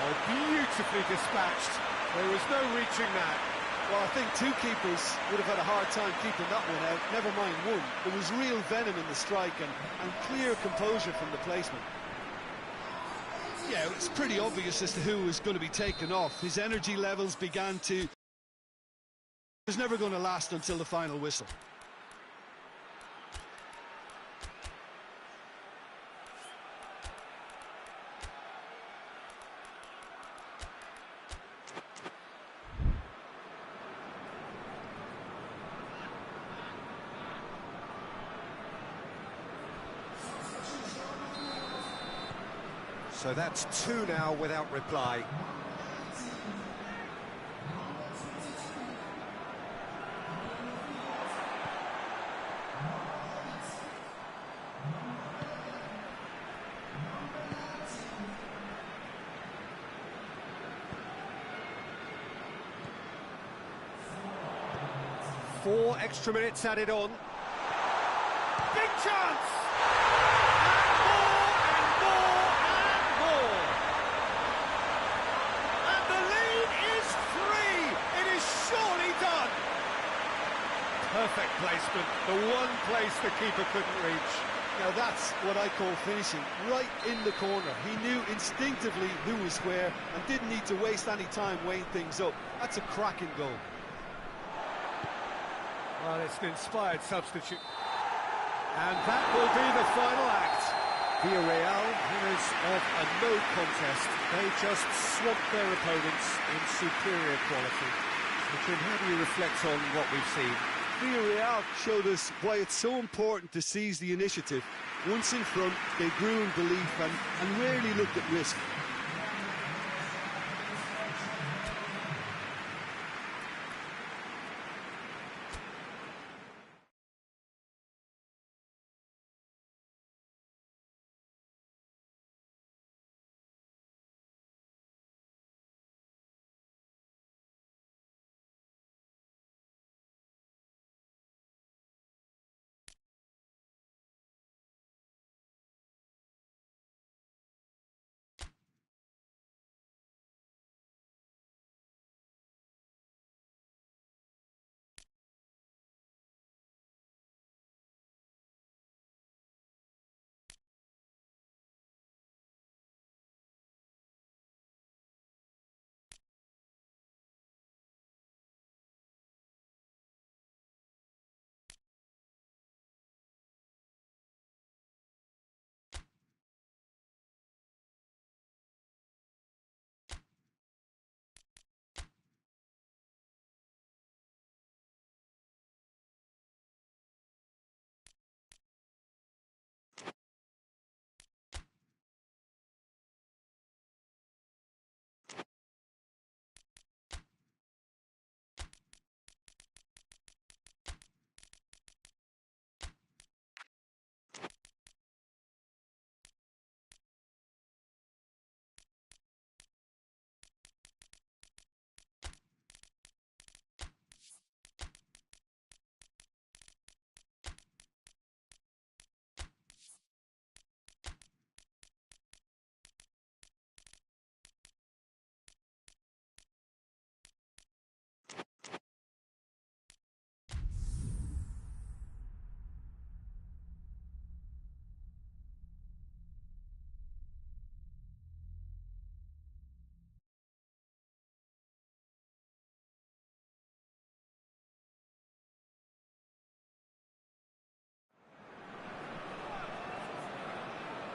Oh, beautifully dispatched. There was no reaching that. Well, I think two keepers would have had a hard time keeping that one out, never mind one. There was real venom in the strike and clear composure from the placement. Yeah, it's pretty obvious as to who was going to be taken off. His energy levels began to... It was never going to last until the final whistle. So that's 2 now without reply. Four extra minutes added on. Big chance! Perfect placement, the one place the keeper couldn't reach. Now that's what I call finishing, right in the corner. He knew instinctively who was where and didn't need to waste any time weighing things up. That's a cracking goal. Well, it's an inspired substitute. And that will be the final act. Villarreal, winners of a no contest. They just swamped their opponents in superior quality. Mitchell, how do you reflect on what we've seen? Villarreal showed us why it's so important to seize the initiative. Once in front, they grew in belief and rarely looked at risk.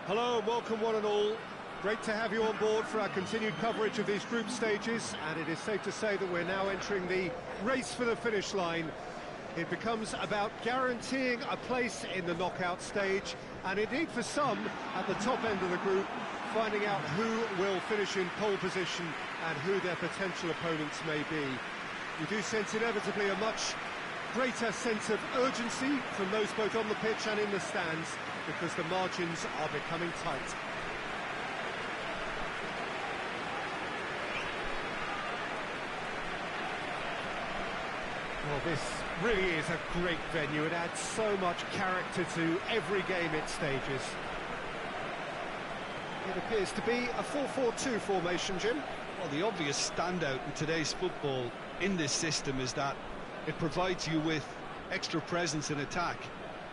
Hello and welcome one and all. Great to have you on board for our continued coverage of these group stages, and it is safe to say that we're now entering the race for the finish line. It becomes about guaranteeing a place in the knockout stage, and indeed for some at the top end of the group, finding out who will finish in pole position and who their potential opponents may be. We do sense inevitably a much greater sense of urgency from those both on the pitch and in the stands, because the margins are becoming tight. Well, this really is a great venue. It adds so much character to every game it stages. It appears to be a 4-4-2 formation, Jim. Well, the obvious standout in today's football in this system is that it provides you with extra presence in attack.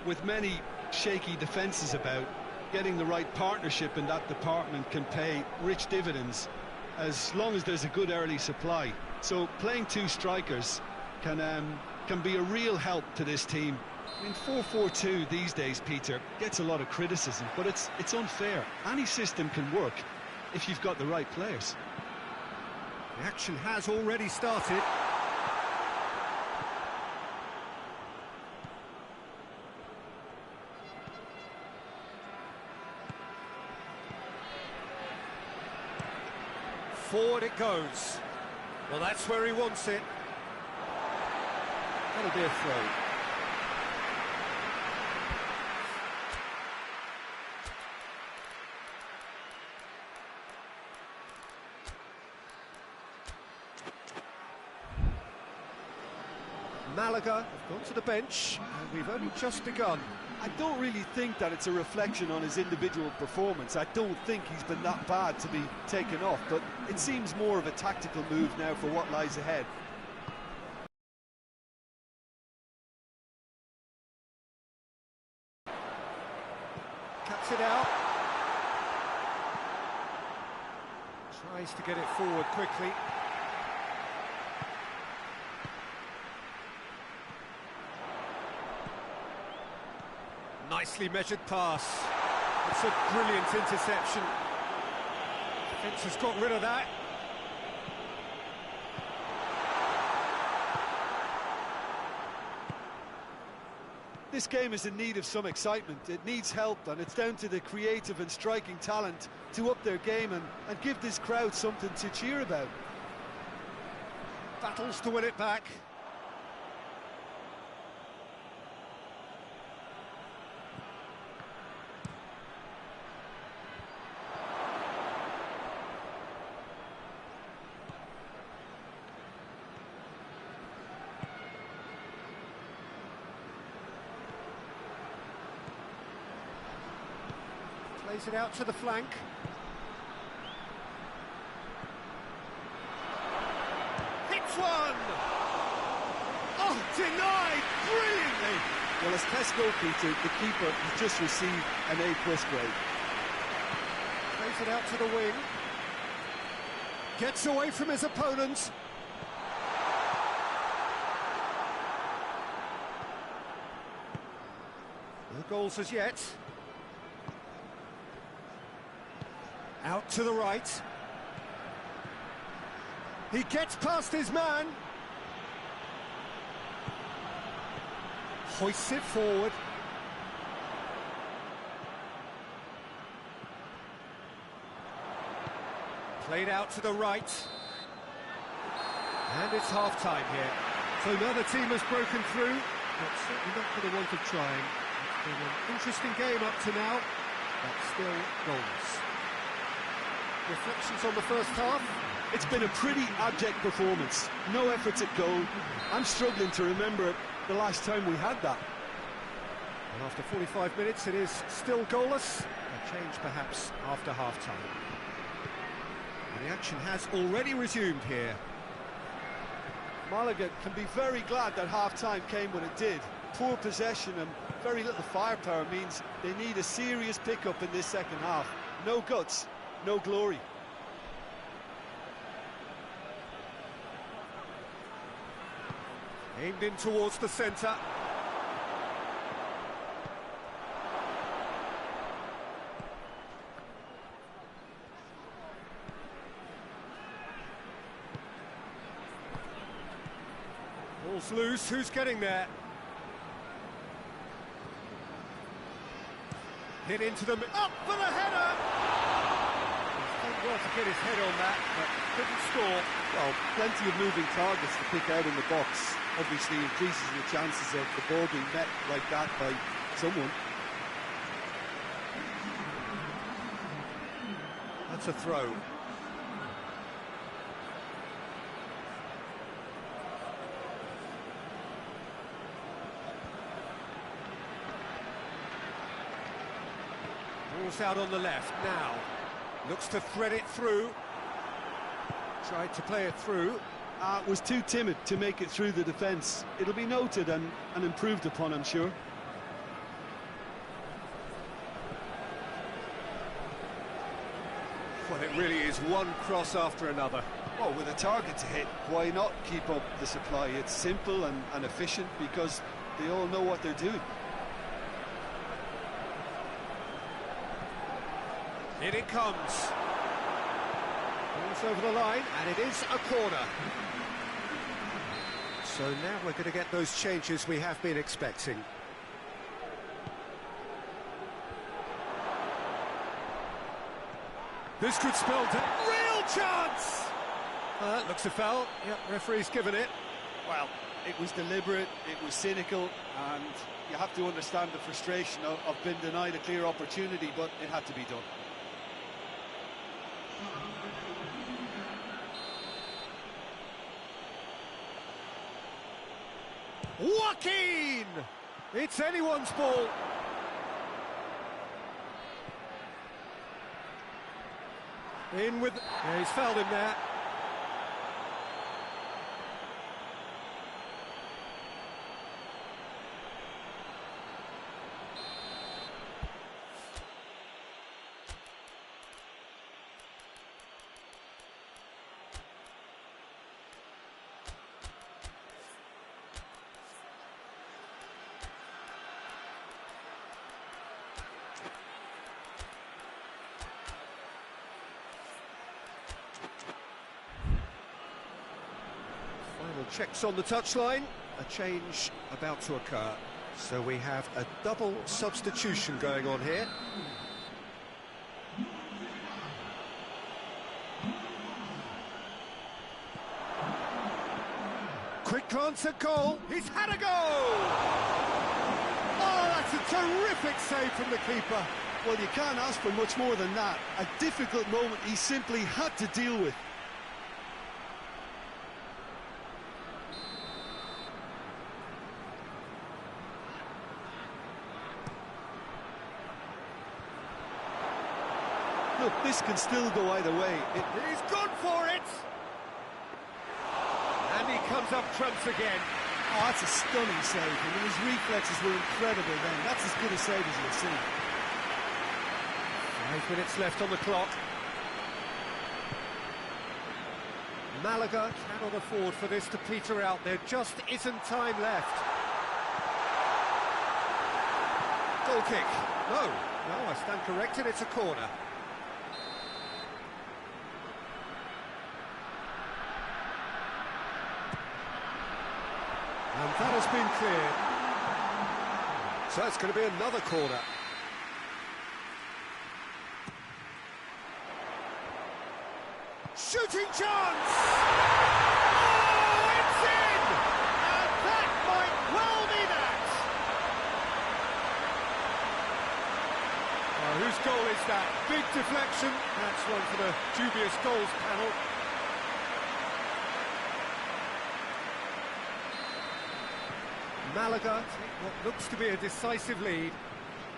With many shaky defences about, getting the right partnership in that department can pay rich dividends as long as there's a good early supply. So playing two strikers can be a real help to this team. I mean, 4-4-2 these days, Peter, gets a lot of criticism, but it's unfair. Any system can work if you've got the right players. The action has already started. Forward it goes. Well, that's where he wants it. That'll be a throw. Malaga have gone to the bench, and we've only just begun. I don't really think that it's a reflection on his individual performance. I don't think he's been that bad to be taken off, but it seems more of a tactical move now for what lies ahead. Cuts it out. Tries to get it forward quickly. Nicely measured pass. It's a brilliant interception. Defence has got rid of that. This game is in need of some excitement. It needs help, and it's down to the creative and striking talent to up their game and give this crowd something to cheer about. Battles to win it back. Plays it out to the flank. Hits one! Oh, denied brilliantly! Well, as test goalkeeper, the keeper has just received an A+ grade. Plays it out to the wing. Gets away from his opponent. No goals as yet. Out to the right. He gets past his man. Hoists it forward. Played out to the right. And it's half-time here. So another team has broken through, but certainly not for the want of trying. It's been an interesting game up to now, but still goalless. Reflections on the first half? It's been a pretty abject performance. No efforts at goal. I'm struggling to remember the last time we had that. And after 45 minutes, it is still goalless. A change perhaps after half-time. And the action has already resumed here. Malaga can be very glad that half-time came when it did. Poor possession and very little firepower means they need a serious pickup in this second half. No guts, no glory. Aimed in towards the centre. Ball's loose, who's getting there? Hit into the... Up for the header! He's done well to get his head on that, but couldn't score. Well, plenty of moving targets to pick out in the box. Obviously increases the chances of the ball being met like that by someone. That's a throw. Ball's out on the left now. Looks to thread it through. Tried to play it through. Was too timid to make it through the defence. It'll be noted and improved upon, I'm sure. Well, it really is one cross after another. Well, with a target to hit, why not keep up the supply? It's simple and efficient because they all know what they're doing. In it comes. Ball's over the line, and it is a corner. So now we're going to get those changes we have been expecting. This could spell real chance! Looks a foul. Yep, referee's given it. Well, it was deliberate, it was cynical, and you have to understand the frustration of being denied a clear opportunity, but it had to be done. Joaquin! It's anyone's ball. In with... Yeah, he's fouled him there. Final checks on the touchline. A change about to occur. So we have a double substitution going on here. Quick glance at goal. He's had a goal! Oh, that's a terrific save from the keeper. Well, you can't ask for much more than that. A difficult moment he simply had to deal with. Look, this can still go either way. He's gone for it! And he comes up trumps again. Oh, that's a stunning save. I mean, his reflexes were incredible then. That's as good a save as you'll see. 5 minutes left on the clock. Malaga cannot afford for this to peter out. There just isn't time left. Goal kick. No, I stand corrected. It's a corner. And that has been cleared. So it's going to be another corner. Shooting chance! Oh, it's in! And that might well be that! Oh, whose goal is that? Big deflection. That's one for the dubious goals panel. Malaga take what looks to be a decisive lead.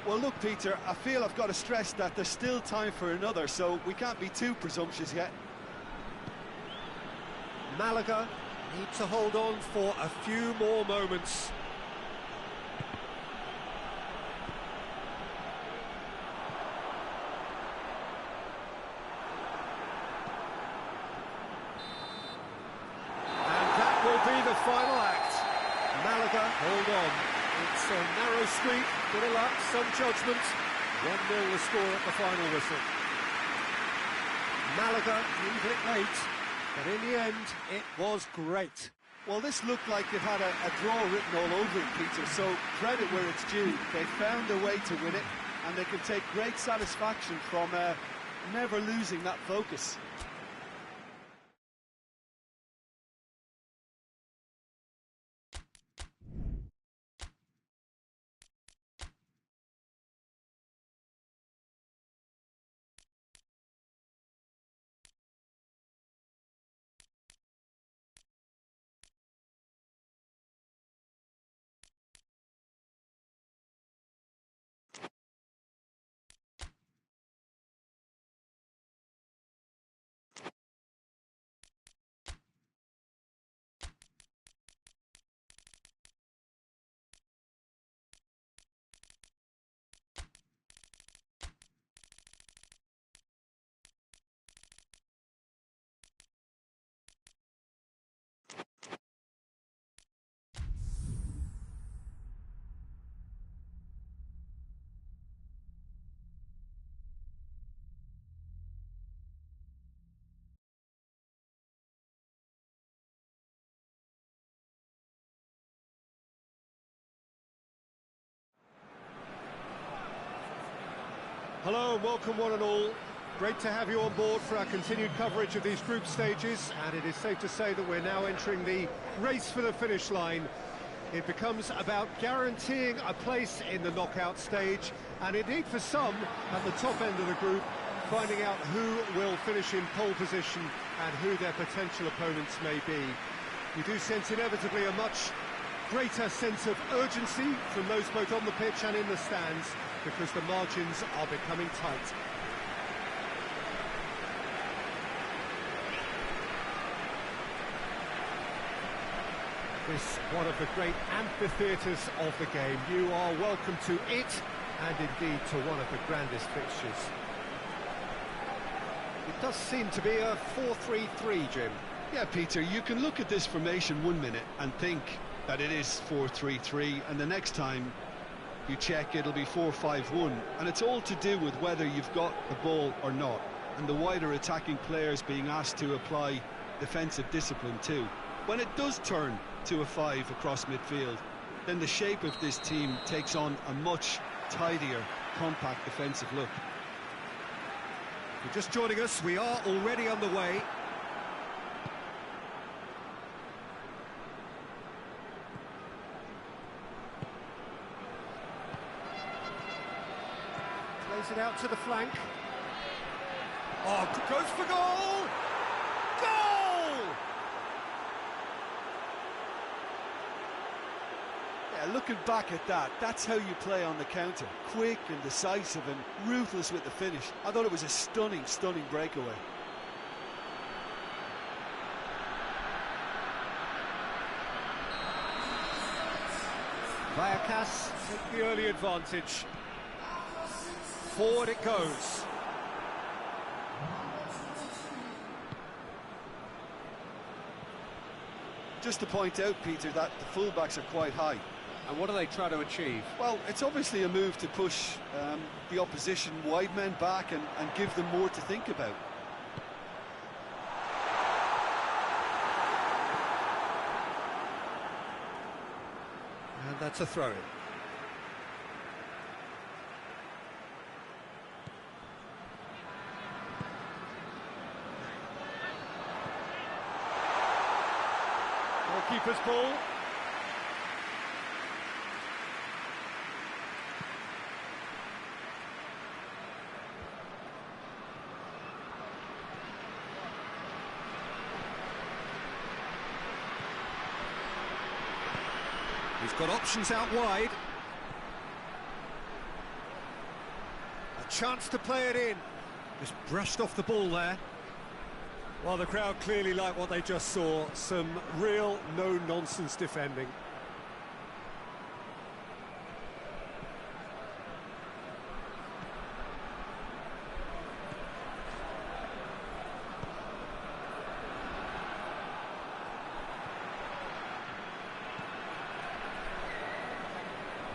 Well, look, Peter, I feel I've got to stress that there's still time for another, so we can't be too presumptuous yet. Malaga need to hold on for a few more moments. And that will be the final act. Malaga, hold on. It's a narrow street, bit of luck, some judgment. 1-0 the score at the final whistle. Malaga leave it late, but in the end, it was great. Well, this looked like it had a draw written all over it, Peter, so credit where it's due. They found a way to win it, and they can take great satisfaction from never losing that focus. Hello and welcome one and all. Great to have you on board for our continued coverage of these group stages, and it is safe to say that we're now entering the race for the finish line. It becomes about guaranteeing a place in the knockout stage, and indeed for some at the top end of the group, finding out who will finish in pole position and who their potential opponents may be. You do sense inevitably a much greater sense of urgency from those both on the pitch and in the stands, because the margins are becoming tight. This one of the great amphitheatres of the game. You are welcome to it, and indeed to one of the grandest fixtures. It does seem to be a 4-3-3, Jim. Yeah, Peter, you can look at this formation 1 minute and think that it is 4-3-3, and the next time you check, it'll be 4-5-1, and it's all to do with whether you've got the ball or not, and the wider attacking players being asked to apply defensive discipline too. When it does turn to a 5 across midfield, then the shape of this team takes on a much tidier, compact defensive look. If you're just joining us, we are already on the way. Plays it out to the flank. Oh, goes for goal! Goal! Yeah, looking back at that, that's how you play on the counter. Quick and decisive and ruthless with the finish. I thought it was a stunning, stunning breakaway. Vallecas take the early advantage. Forward it goes. Just to point out, Peter, that the fullbacks are quite high. And what do they try to achieve? Well, it's obviously a move to push the opposition wide men back and give them more to think about. And that's a throw-in. Goalkeeper's ball. He's got options out wide. A chance to play it in. Just brushed off the ball there. Well, the crowd clearly like what they just saw. Some real no-nonsense defending.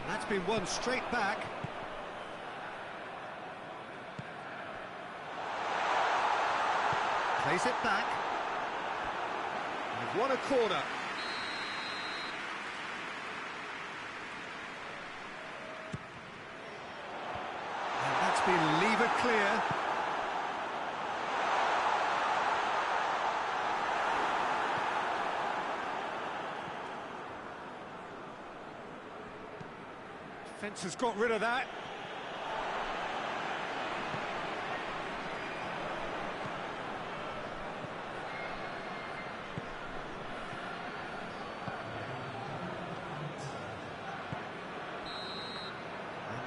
That's been won straight back. Plays it back. They've won a corner. And that's been lever clear. Defence has got rid of that.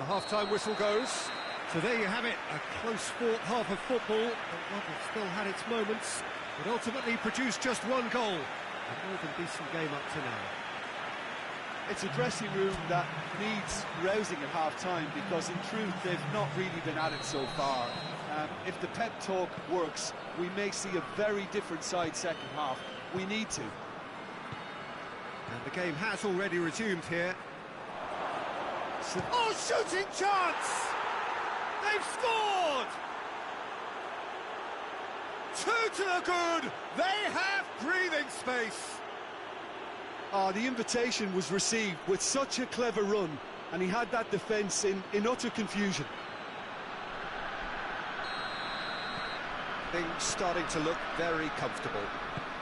Half-time whistle goes. So there you have it, a close-fought half of football. It still had its moments, but ultimately produced just one goal. A more than decent game up to now. It's a dressing room that needs rousing at half-time, because in truth they've not really been at it so far. If the pep talk works, we may see a very different side second half. We need to. And the game has already resumed here. Oh, shooting chance! They've scored! 2 to the good! They have breathing space! The invitation was received with such a clever run, and he had that defence in utter confusion. Things starting to look very comfortable.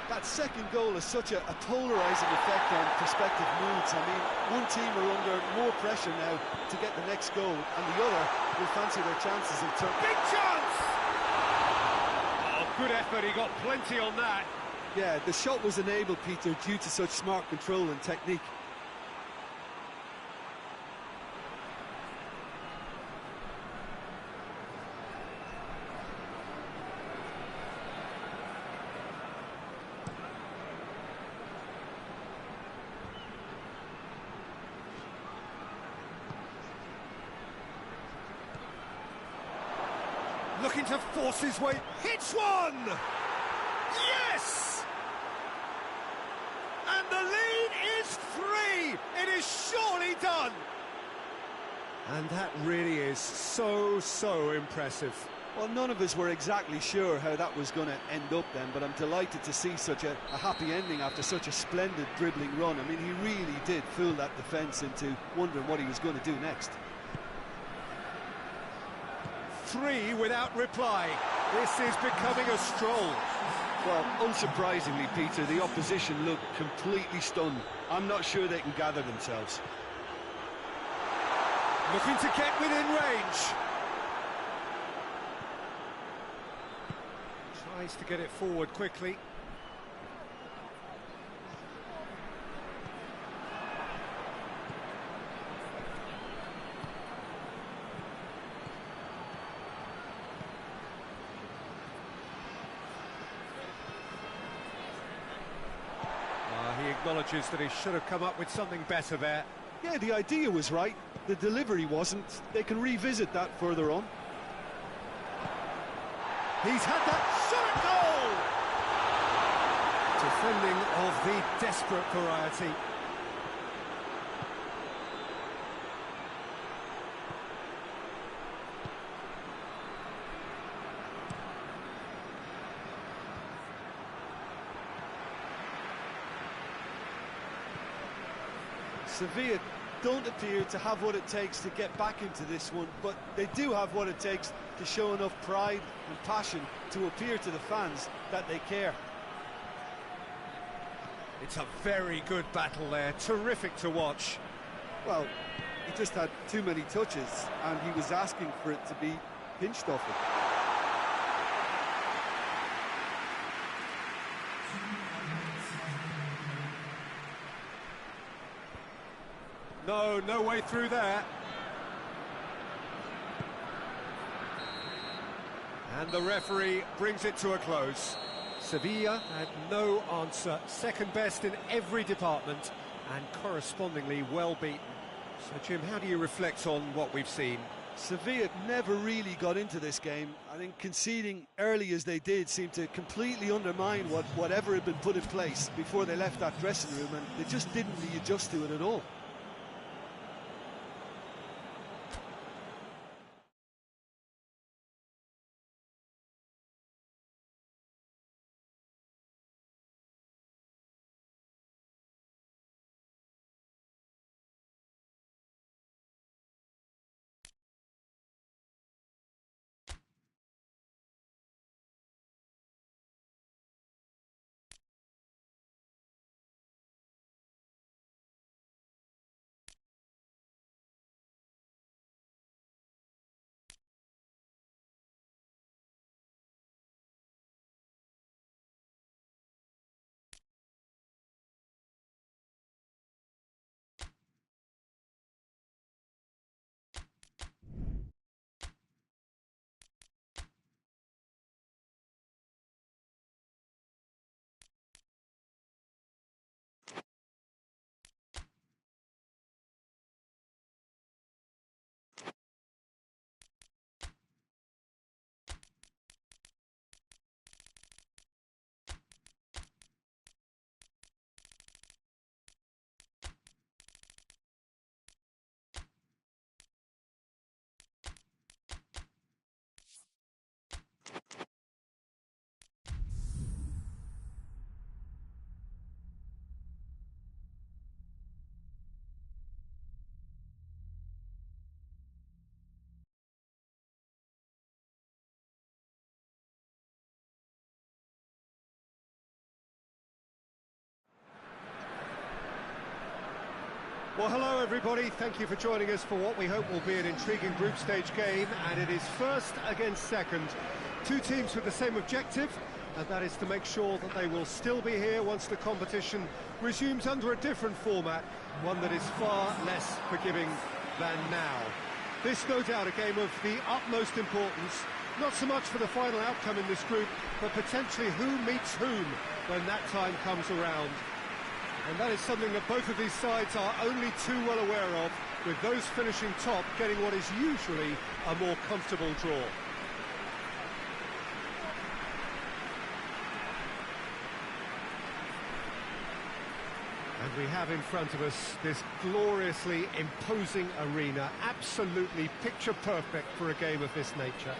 That second goal has such a polarising effect on prospective moods. I mean, one team are under more pressure now to get the next goal, and the other will fancy their chances of turning. Big chance! Oh, good effort, he got plenty on that. Yeah, the shot was enabled, Peter, due to such smart control and technique. Looking to force his way, hits one! Yes! And the lead is 3! It is surely done! And that really is so impressive. Well, none of us were exactly sure how that was going to end up then, but I'm delighted to see such a happy ending after such a splendid dribbling run. I mean, he really did fool that defence into wondering what he was going to do next. 3 without reply. This is becoming a stroll. Well, unsurprisingly, Peter, the opposition look completely stunned. I'm not sure they can gather themselves. Looking to get within range. Tries to get it forward quickly. He acknowledges that he should have come up with something better there. Yeah, the idea was right. The delivery wasn't. They can revisit that further on. He's had that shot goal! Defending of the desperate variety. Sevilla don't appear to have what it takes to get back into this one, but they do have what it takes to show enough pride and passion to appear to the fans that they care. It's a very good battle there, terrific to watch. Well, he just had too many touches, and he was asking for it to be pinched off him. No way through there. And the referee brings it to a close. Sevilla had no answer, second best in every department, and correspondingly well beaten. So, Jim, how do you reflect on what we've seen? Sevilla never really got into this game. I think conceding early as they did seemed to completely undermine whatever had been put in place before they left that dressing room, and they just didn't readjust to it at all. Well, hello everybody, thank you for joining us for what we hope will be an intriguing group stage game, and it is first against second. Two teams with the same objective, and that is to make sure that they will still be here once the competition resumes under a different format, one that is far less forgiving than now. This, no doubt, a game of the utmost importance, not so much for the final outcome in this group, but potentially who meets whom when that time comes around. And that is something that both of these sides are only too well aware of, with those finishing top getting what is usually a more comfortable draw. And we have in front of us this gloriously imposing arena, absolutely picture perfect for a game of this nature.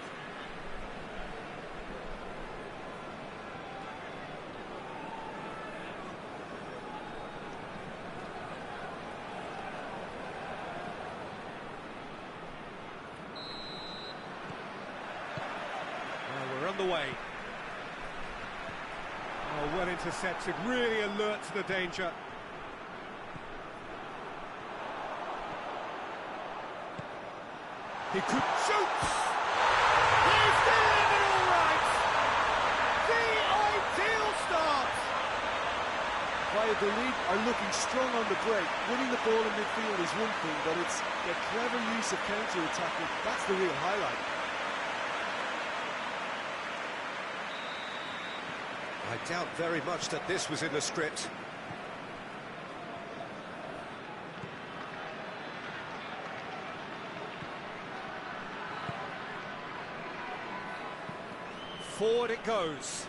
The way. Oh, well intercepted, really alert to the danger. He could shoot! He's delivered all right! The ideal start! Valladolid are looking strong on the break. Winning the ball in midfield is one thing, but it's the clever use of counter-attacking. That's the real highlight. I doubt very much that this was in the script. Forward it goes.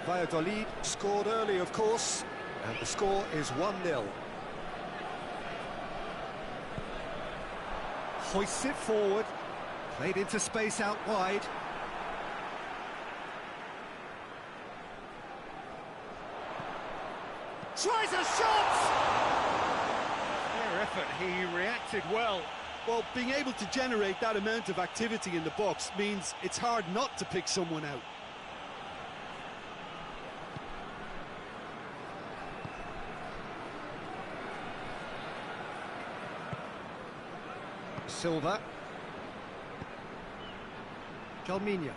Valladolid scored early, of course, and the score is 1-0. Hoists it forward, played into space out wide. Tries a shot! Fair effort, he reacted well. Well, being able to generate that amount of activity in the box means it's hard not to pick someone out. Silva. Jalminha.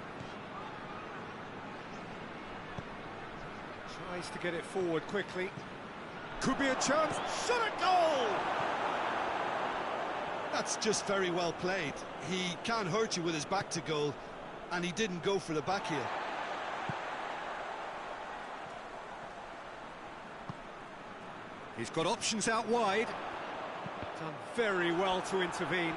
Tries to get it forward quickly. Could be a chance. Shot at goal! That's just very well played. He can't hurt you with his back to goal, and he didn't go for the back heel. He's got options out wide. Done very well to intervene.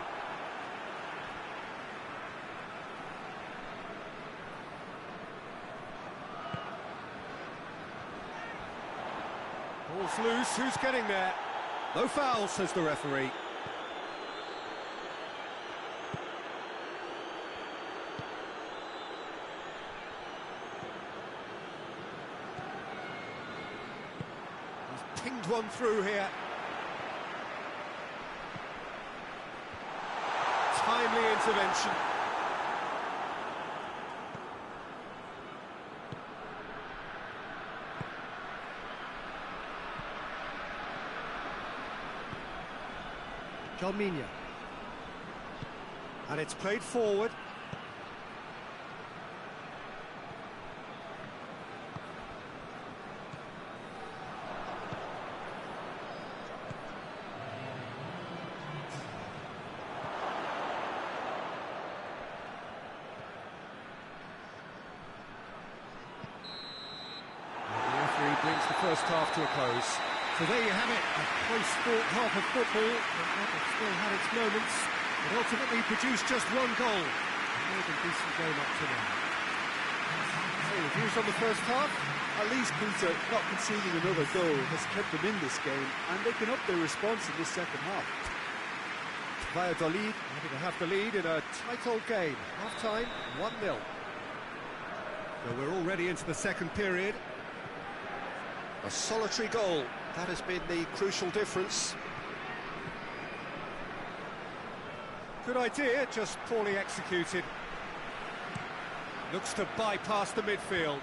Ball's loose, who's getting there? No foul, says the referee. He's pinged one through here. Timely intervention. Jalminha. And it's played forward. Brings the first half to a close. So there you have it, a close-fought half of football, and that still had its moments, but ultimately produced just one goal. A more than decent game up to now. So, reviews on the first half? At least Peter, not conceding another goal has kept them in this game, and they can up their response in this second half. Valladolid happy to have the lead in a tight old game. Half-time, 1-0. So we're already into the second period. A solitary goal, that has been the crucial difference. Good idea, just poorly executed. Looks to bypass the midfield.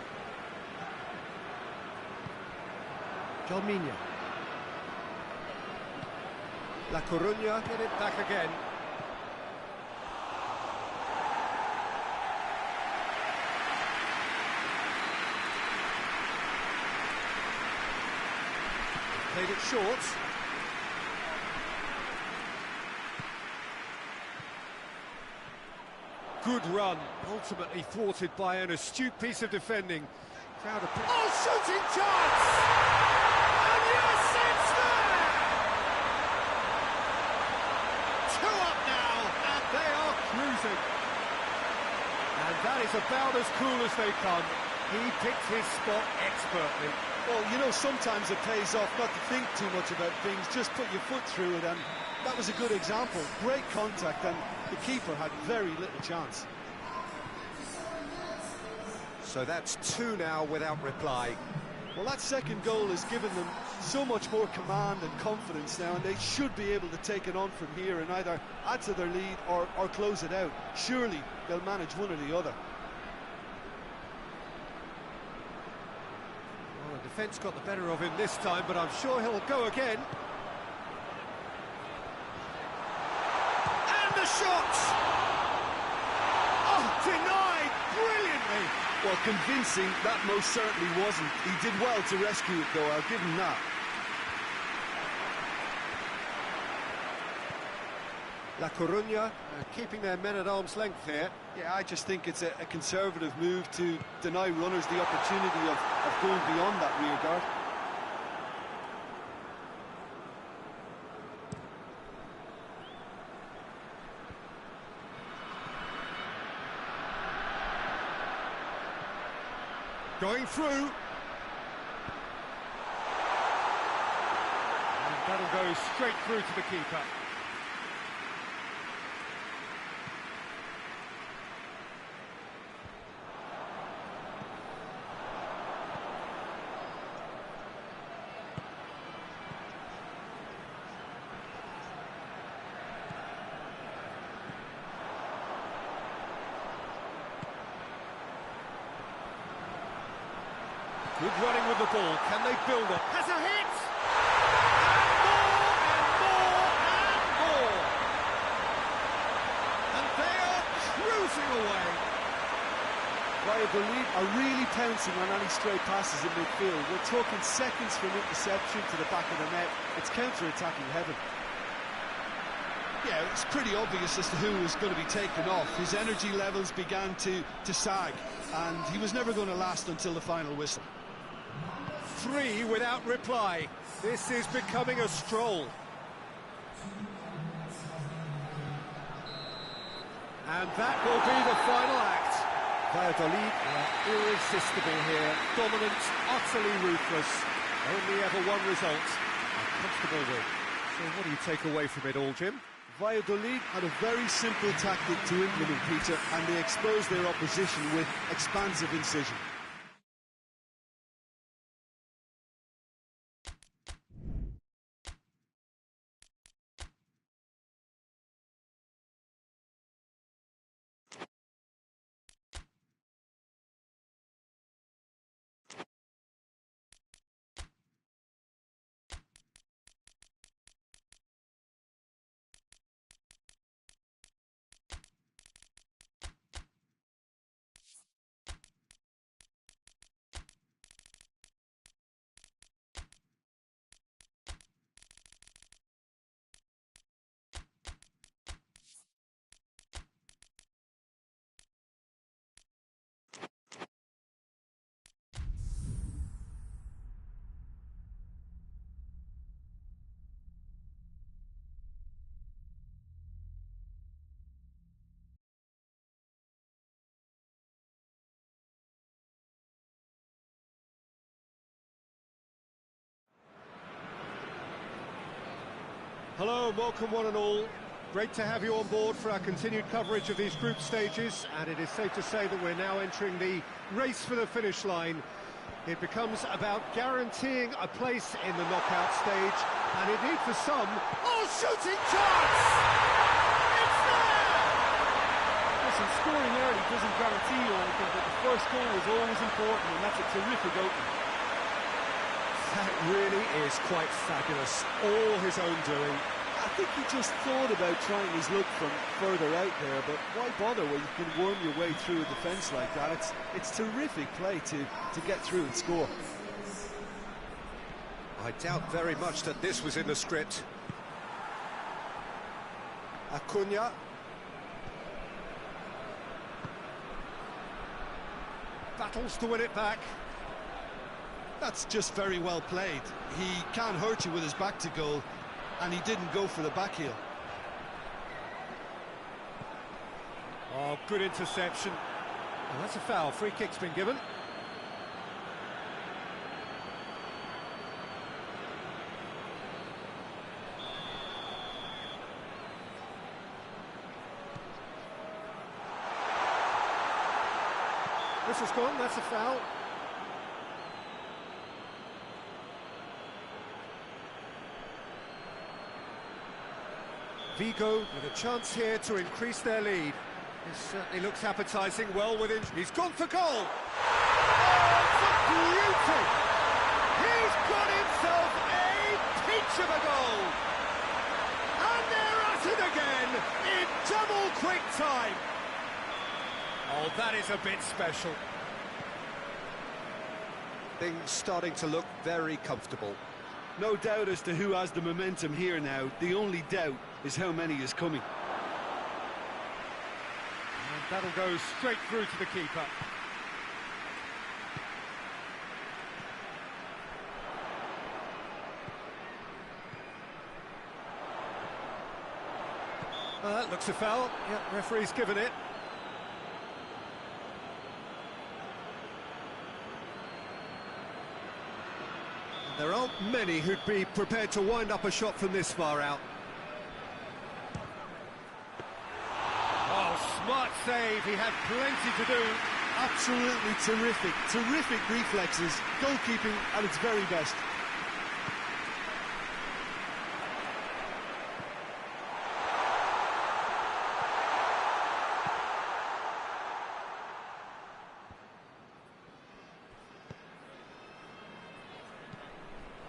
John Mina. La Coruña get it back again. Played it short. Good run, ultimately thwarted by an astute piece of defending. Crowd of... Oh, shooting chance! And yes, it's there! 2 up now, and they are cruising. And that is about as cool as they come. He picked his spot expertly. Well, you know, sometimes it pays off not to think too much about things, just put your foot through it, and that was a good example. Great contact, and the keeper had very little chance. So that's 2 now without reply. Well, that second goal has given them so much more command and confidence now, and they should be able to take it on from here and either add to their lead or close it out. Surely they'll manage one or the other. Well, the defence got the better of him this time, but I'm sure he'll go again. And the shot! Oh, denied brilliantly! Well, convincing, that most certainly wasn't. He did well to rescue it, though, I'll give him that. La Coruña keeping their men at arm's length here. Yeah, I just think it's a conservative move to deny runners the opportunity of going beyond that rear guard. Going through. And that'll go straight through to the keeper. Good running with the ball. Can they build up? Has a hit! And more! And they are cruising away. Valladolid are really pouncing on any stray passes in midfield. We're talking seconds from interception to the back of the net. It's counter-attacking heaven. Yeah, it's pretty obvious as to who was going to be taken off. His energy levels began to sag, and he was never going to last until the final whistle. 3 without reply. This is becoming a stroll. And that will be the final act. Valladolid are irresistible here. Dominant, utterly ruthless. Only ever one result. A comfortable win. So what do you take away from it all, Jim? Valladolid had a very simple tactic to implement, Peter, and they exposed their opposition with expansive incision. Hello and welcome one and all. Great to have you on board for our continued coverage of these group stages, and it is safe to say that we're now entering the race for the finish line. It becomes about guaranteeing a place in the knockout stage, and indeed for some... Oh, shooting chance! It's there! There's listen, scoring early doesn't guarantee you anything, but the first goal is always important, and that's a terrific opening. That really is quite fabulous. All his own doing. I think he just thought about trying his luck from further out there, but why bother when you can worm your way through a defence like that? It's terrific play to get through and score. I doubt very much that this was in the script. Acuna. Battles to win it back. That's just very well played. He can't hurt you with his back to goal, and he didn't go for the back heel. Oh, good interception. Oh, that's a foul. Free kick's been given. This has gone, that's a foul. Vigo with a chance here to increase their lead. This certainly looks appetising, well within. He's gone for goal! Oh, it's a beauty! He's got himself a peach of a goal! And they're at it again in double quick time! Oh, that is a bit special. Things starting to look very comfortable. No doubt as to who has the momentum here now. The only doubt is how many is coming. And that'll go straight through to the keeper. That looks a foul. Yep, referee's given it. There aren't many who'd be prepared to wind up a shot from this far out. Oh, smart save. He had plenty to do. Absolutely terrific, terrific reflexes. Goalkeeping at its very best.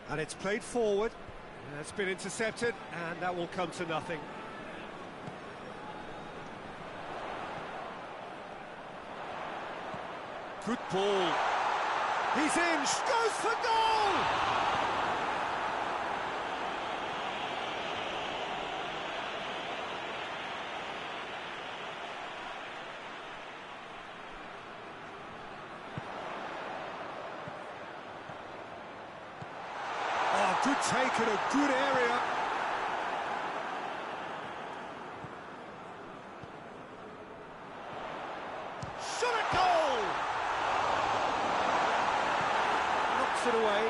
And it's played forward. It's been intercepted, and that will come to nothing. Good ball. He's in, goes for goal! Oh, good take in a good area. Shot at goal! Knocks it away.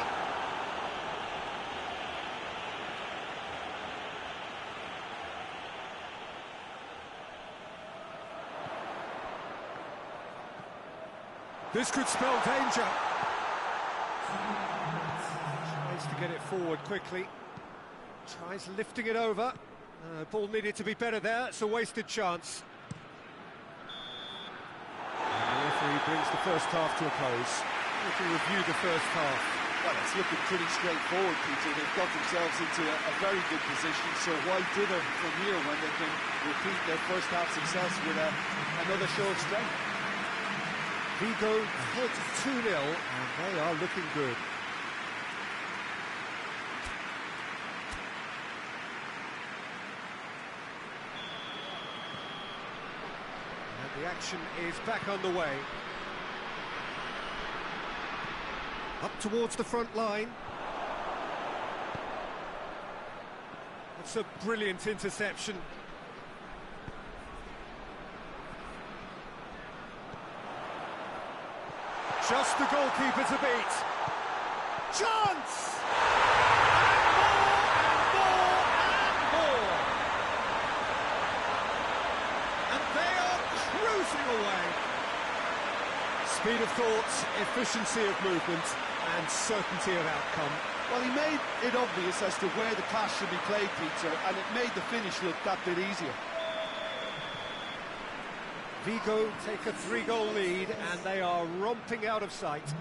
This could spell danger. Tries to get it forward quickly. Tries lifting it over. Ball needed to be better there. It's a wasted chance. And the referee brings the first half to a close. We can review the first half. Well, it's looking pretty straightforward, Peter. They've got themselves into a very good position, so why dither from here when they can repeat their first half success with another show of strength? Vigo ahead 2-0, and they are looking good. And the action is back underway. Up towards the front line. That's a brilliant interception. Just the goalkeeper to beat. Chance! And more, and more. And they are cruising away. Speed of thought, efficiency of movement, and certainty of outcome. Well, he made it obvious as to where the pass should be played, Peter, and it made the finish look that bit easier. Vigo take a 3-goal lead, and they are romping out of sight.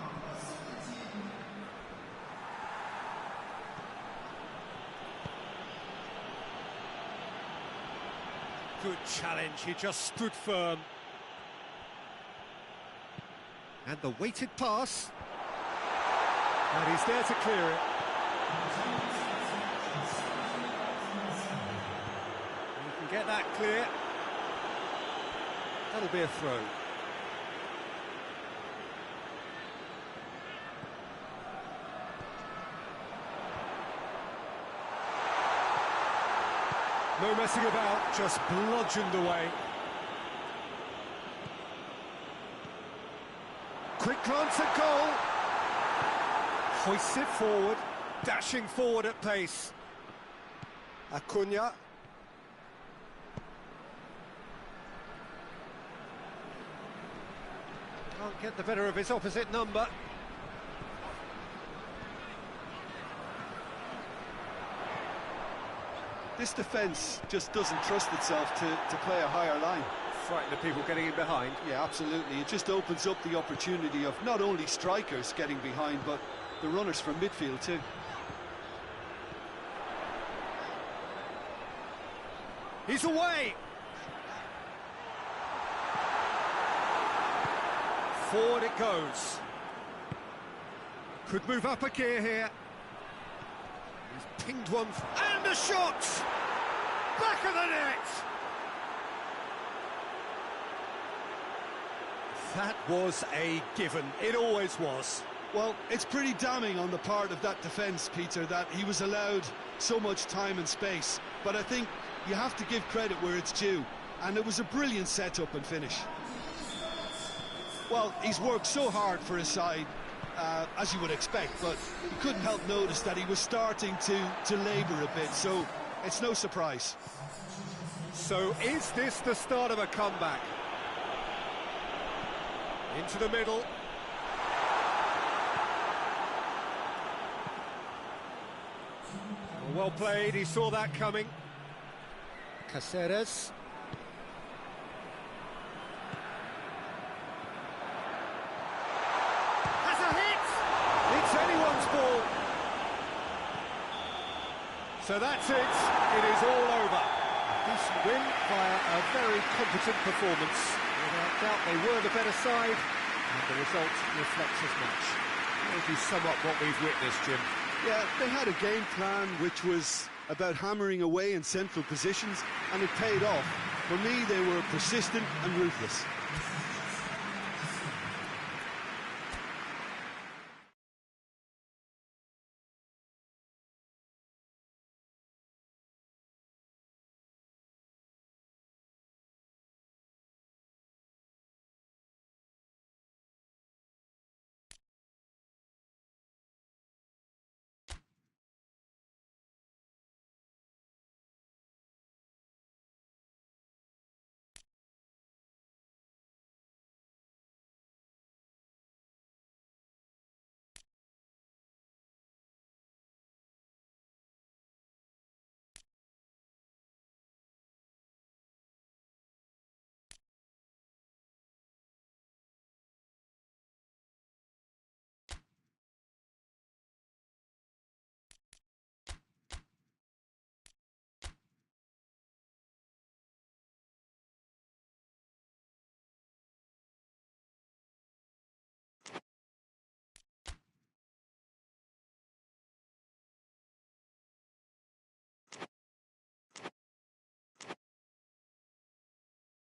Good challenge, he just stood firm. And the weighted pass. And he's there to clear it. You can get that clear. That'll be a throw. No messing about, just bludgeoned away. Quick glance at goal. Hoists it forward, dashing forward at pace. Acuna. Can't get the better of his opposite number. This defence just doesn't trust itself to play a higher line. Frightened of people getting in behind. Yeah, absolutely. It just opens up the opportunity of not only strikers getting behind, but the runners from midfield too. He's away! Forward it goes. Could move up a gear here. He's pinged one, and a shot! Back of the net! That was a given, it always was. Well, it's pretty damning on the part of that defence, Peter, that he was allowed so much time and space. But I think you have to give credit where it's due, and it was a brilliant setup and finish. Well, he's worked so hard for his side, as you would expect, but you couldn't help notice that he was starting to labour a bit, so it's no surprise. So is this the start of a comeback? Into the middle. Well played, he saw that coming. Caceres. Has a hit! It's anyone's ball. So that's it, it is all over. Decent win via a very competent performance. Without doubt they were the better side, and the result reflects as much. Maybe sum up what we've witnessed, Jim. Yeah, they had a game plan which was about hammering away in central positions, and it paid off. For me, they were persistent and ruthless.